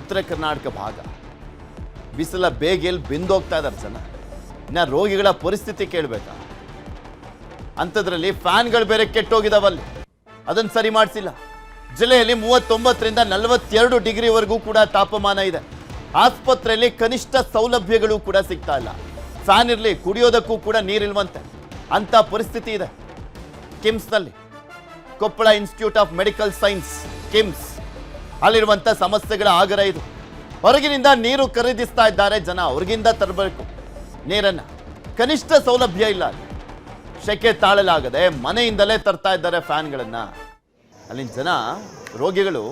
ಉತ್ತರ ಕರ್ನಾಟಕ ಭಾಗ ಬಿಸಿಲ ಬೇಗೆಯಲ್ಲಿ ಬೆಂದೋಗ್ತಾ ಇದ್ದಾರೆ ಜನ. ಇನ್ನ ರೋಗಿಗಳ ಪರಿಸ್ಥಿತಿ ಕೇಳಬೇಕಾ? ಅಂಥದ್ರಲ್ಲಿ ಫ್ಯಾನ್ಗಳು ಬೇರೆ ಕೆಟ್ಟೋಗಿದಾವಲ್ಲಿ, ಅದನ್ನು ಸರಿ ಮಾಡಿಸಿಲ್ಲ. ಜಿಲ್ಲೆಯಲ್ಲಿ 39 ರಿಂದ 42 ಡಿಗ್ರಿವರೆಗೂ ಕೂಡ ತಾಪಮಾನ ಇದೆ. ಆಸ್ಪತ್ರೆಯಲ್ಲಿ ಕನಿಷ್ಠ ಸೌಲಭ್ಯಗಳು ಕೂಡ ಸಿಗ್ತಾ ಇಲ್ಲ. ಫ್ಯಾನ್ ಇರಲಿ, ಕುಡಿಯೋದಕ್ಕೂ ಕೂಡ ನೀರಿಲ್ವಂತೆ, ಅಂತ ಪರಿಸ್ಥಿತಿ ಇದೆ ಕಿಮ್ಸ್ನಲ್ಲಿ. Koppal institute of medical science KIMS ಅಲ್ಲಿರುವಂತ ಸಮಸ್ಯೆಗಳ ಆಗರ ಇದು. ಹೊರಗಿನಿಂದ ನೀರು ಖರೀದಿಸ್ತಾ ಇದ್ದಾರೆ ಜನ, ಹೊರಗಿಂದ ತರಬೇಕು ನೀರನ್ನ. ಕನಿಷ್ಠ ಸೌಲಭ್ಯ ಇಲ್ಲ. ಶೆಕೆ ತಾಳಲಾಗದೆ ಮನೆಯಿಂದಲೇ ತರ್ತಾ ಇದ್ದಾರೆ ಫ್ಯಾನ್ಗಳನ್ನ. ಅಲ್ಲಿನ ಜನ ರೋಗಿಗಳು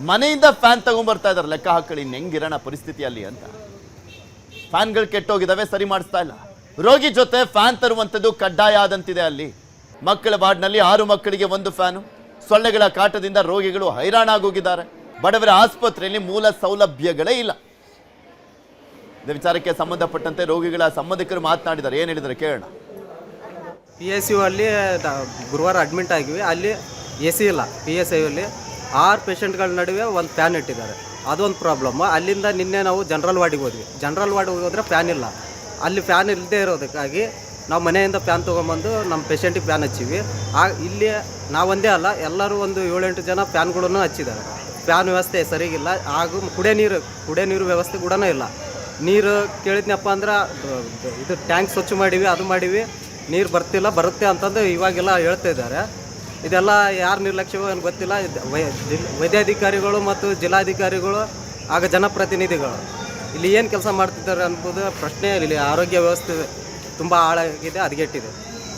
ಮನೆಯಿಂದ ಫ್ಯಾನ್ ತಗೊಂಡ್ಬರ್ತಾ ಇದ್ದಾರೆ. ಲೆಕ್ಕ ಹಾಕೊಳ್ಳಿ ಇನ್ನು ಹೆಂಗಿರೋಣ ಪರಿಸ್ಥಿತಿ ಅಲ್ಲಿ ಅಂತ. ಫ್ಯಾನ್ಗಳು ಕೆಟ್ಟೋಗಿದಾವೆ, ಸರಿ ಮಾಡಿಸ್ತಾ ಇಲ್ಲ. ರೋಗಿ ಜೊತೆ ಫ್ಯಾನ್ ತರುವಂಥದ್ದು ಕಡ್ಡಾಯ ಆದಂತಿದೆ ಅಲ್ಲಿ. ಮಕ್ಕಳ ವಾರ್ಡ್ನಲ್ಲಿ 6 ಮಕ್ಕಳಿಗೆ 1 ಫ್ಯಾನು. ಸೊಳ್ಳೆಗಳ ಕಾಟದಿಂದ ರೋಗಿಗಳು ಹೈರಾಣಾಗೋಗಿದ್ದಾರೆ. ಬಡವರ ಆಸ್ಪತ್ರೆಯಲ್ಲಿ ಮೂಲ ಸೌಲಭ್ಯಗಳೇ ಇಲ್ಲ. ಇದೇ ವಿಚಾರಕ್ಕೆ ಸಂಬಂಧಪಟ್ಟಂತೆ ರೋಗಿಗಳ ಸಂಬಂಧಿಕರು ಮಾತನಾಡಿದ್ದಾರೆ. ಏನು ಹೇಳಿದ್ದಾರೆ ಕೇಳೋಣ. PSU ಅಲ್ಲಿ ಗುರುವಾರ ಅಡ್ಮಿಂಟ್ ಆಗಿವಿ. ಅಲ್ಲಿ AC ಇಲ್ಲ. PSU ಅಲ್ಲಿ 6 ಪೇಷಂಟ್ಗಳ ನಡುವೆ ಒಂದು ಫ್ಯಾನ್ ಇಟ್ಟಿದ್ದಾರೆ. ಅದೊಂದು ಪ್ರಾಬ್ಲಮ್. ಅಲ್ಲಿಂದ ನಿನ್ನೆ ನಾವು ಜನರಲ್ ವಾರ್ಡಿಗೆ ಹೋದ್ವಿ. ಜನರಲ್ ವಾರ್ಡಿಗೆ ಹೋದ್ರೆ ಫ್ಯಾನ್ ಇಲ್ಲ. ಅಲ್ಲಿ ಫ್ಯಾನ್ ಇಲ್ಲದೆ ಇರೋದಕ್ಕಾಗಿ ನಾವು ಮನೆಯಿಂದ ಫ್ಯಾನ್ ತೊಗೊಂಬಂದು ನಮ್ಮ ಪೇಷಂಟಿಗೆ ಫ್ಯಾನ್ ಹಚ್ಚೀವಿ. ಇಲ್ಲಿ ನಾವೊಂದೇ ಅಲ್ಲ, ಎಲ್ಲರೂ ಒಂದು 7-8 ಜನ ಫ್ಯಾನ್ಗಳನ್ನು ಹಚ್ಚಿದ್ದಾರೆ. ಫ್ಯಾನ್ ವ್ಯವಸ್ಥೆ ಸರಿಗಿಲ್ಲ. ಹಾಗೂ ಕುಡಿಯೋ ನೀರು ವ್ಯವಸ್ಥೆ ಕೂಡ ಇಲ್ಲ. ನೀರು ಕೇಳಿದ್ನಪ್ಪ ಅಂದ್ರೆ ಇದು ಟ್ಯಾಂಕ್ ಸ್ವಚ್ಛ ಮಾಡೀವಿ, ಅದು ಮಾಡೀವಿ, ನೀರು ಬರ್ತಿಲ್ಲ, ಬರುತ್ತೆ ಅಂತಂದು ಇವಾಗೆಲ್ಲ ಹೇಳ್ತಾ ಇದ್ದಾರೆ. ಇದೆಲ್ಲ ಯಾರು ನಿರ್ಲಕ್ಷ್ಯವೋ ಏನು ಗೊತ್ತಿಲ್ಲ. ವೈದ್ಯಾಧಿಕಾರಿಗಳು ಮತ್ತು ಜಿಲ್ಲಾಧಿಕಾರಿಗಳು ಆಗ ಜನಪ್ರತಿನಿಧಿಗಳು ಇಲ್ಲಿ ಏನು ಕೆಲಸ ಮಾಡ್ತಿದ್ದಾರೆ ಅನ್ನೋದು ಪ್ರಶ್ನೆ. ಇಲ್ಲಿ ಆರೋಗ್ಯ ವ್ಯವಸ್ಥೆ ತುಂಬ ಹಾಳಾಗಿದೆ, ಹದಗೆಟ್ಟಿದೆ.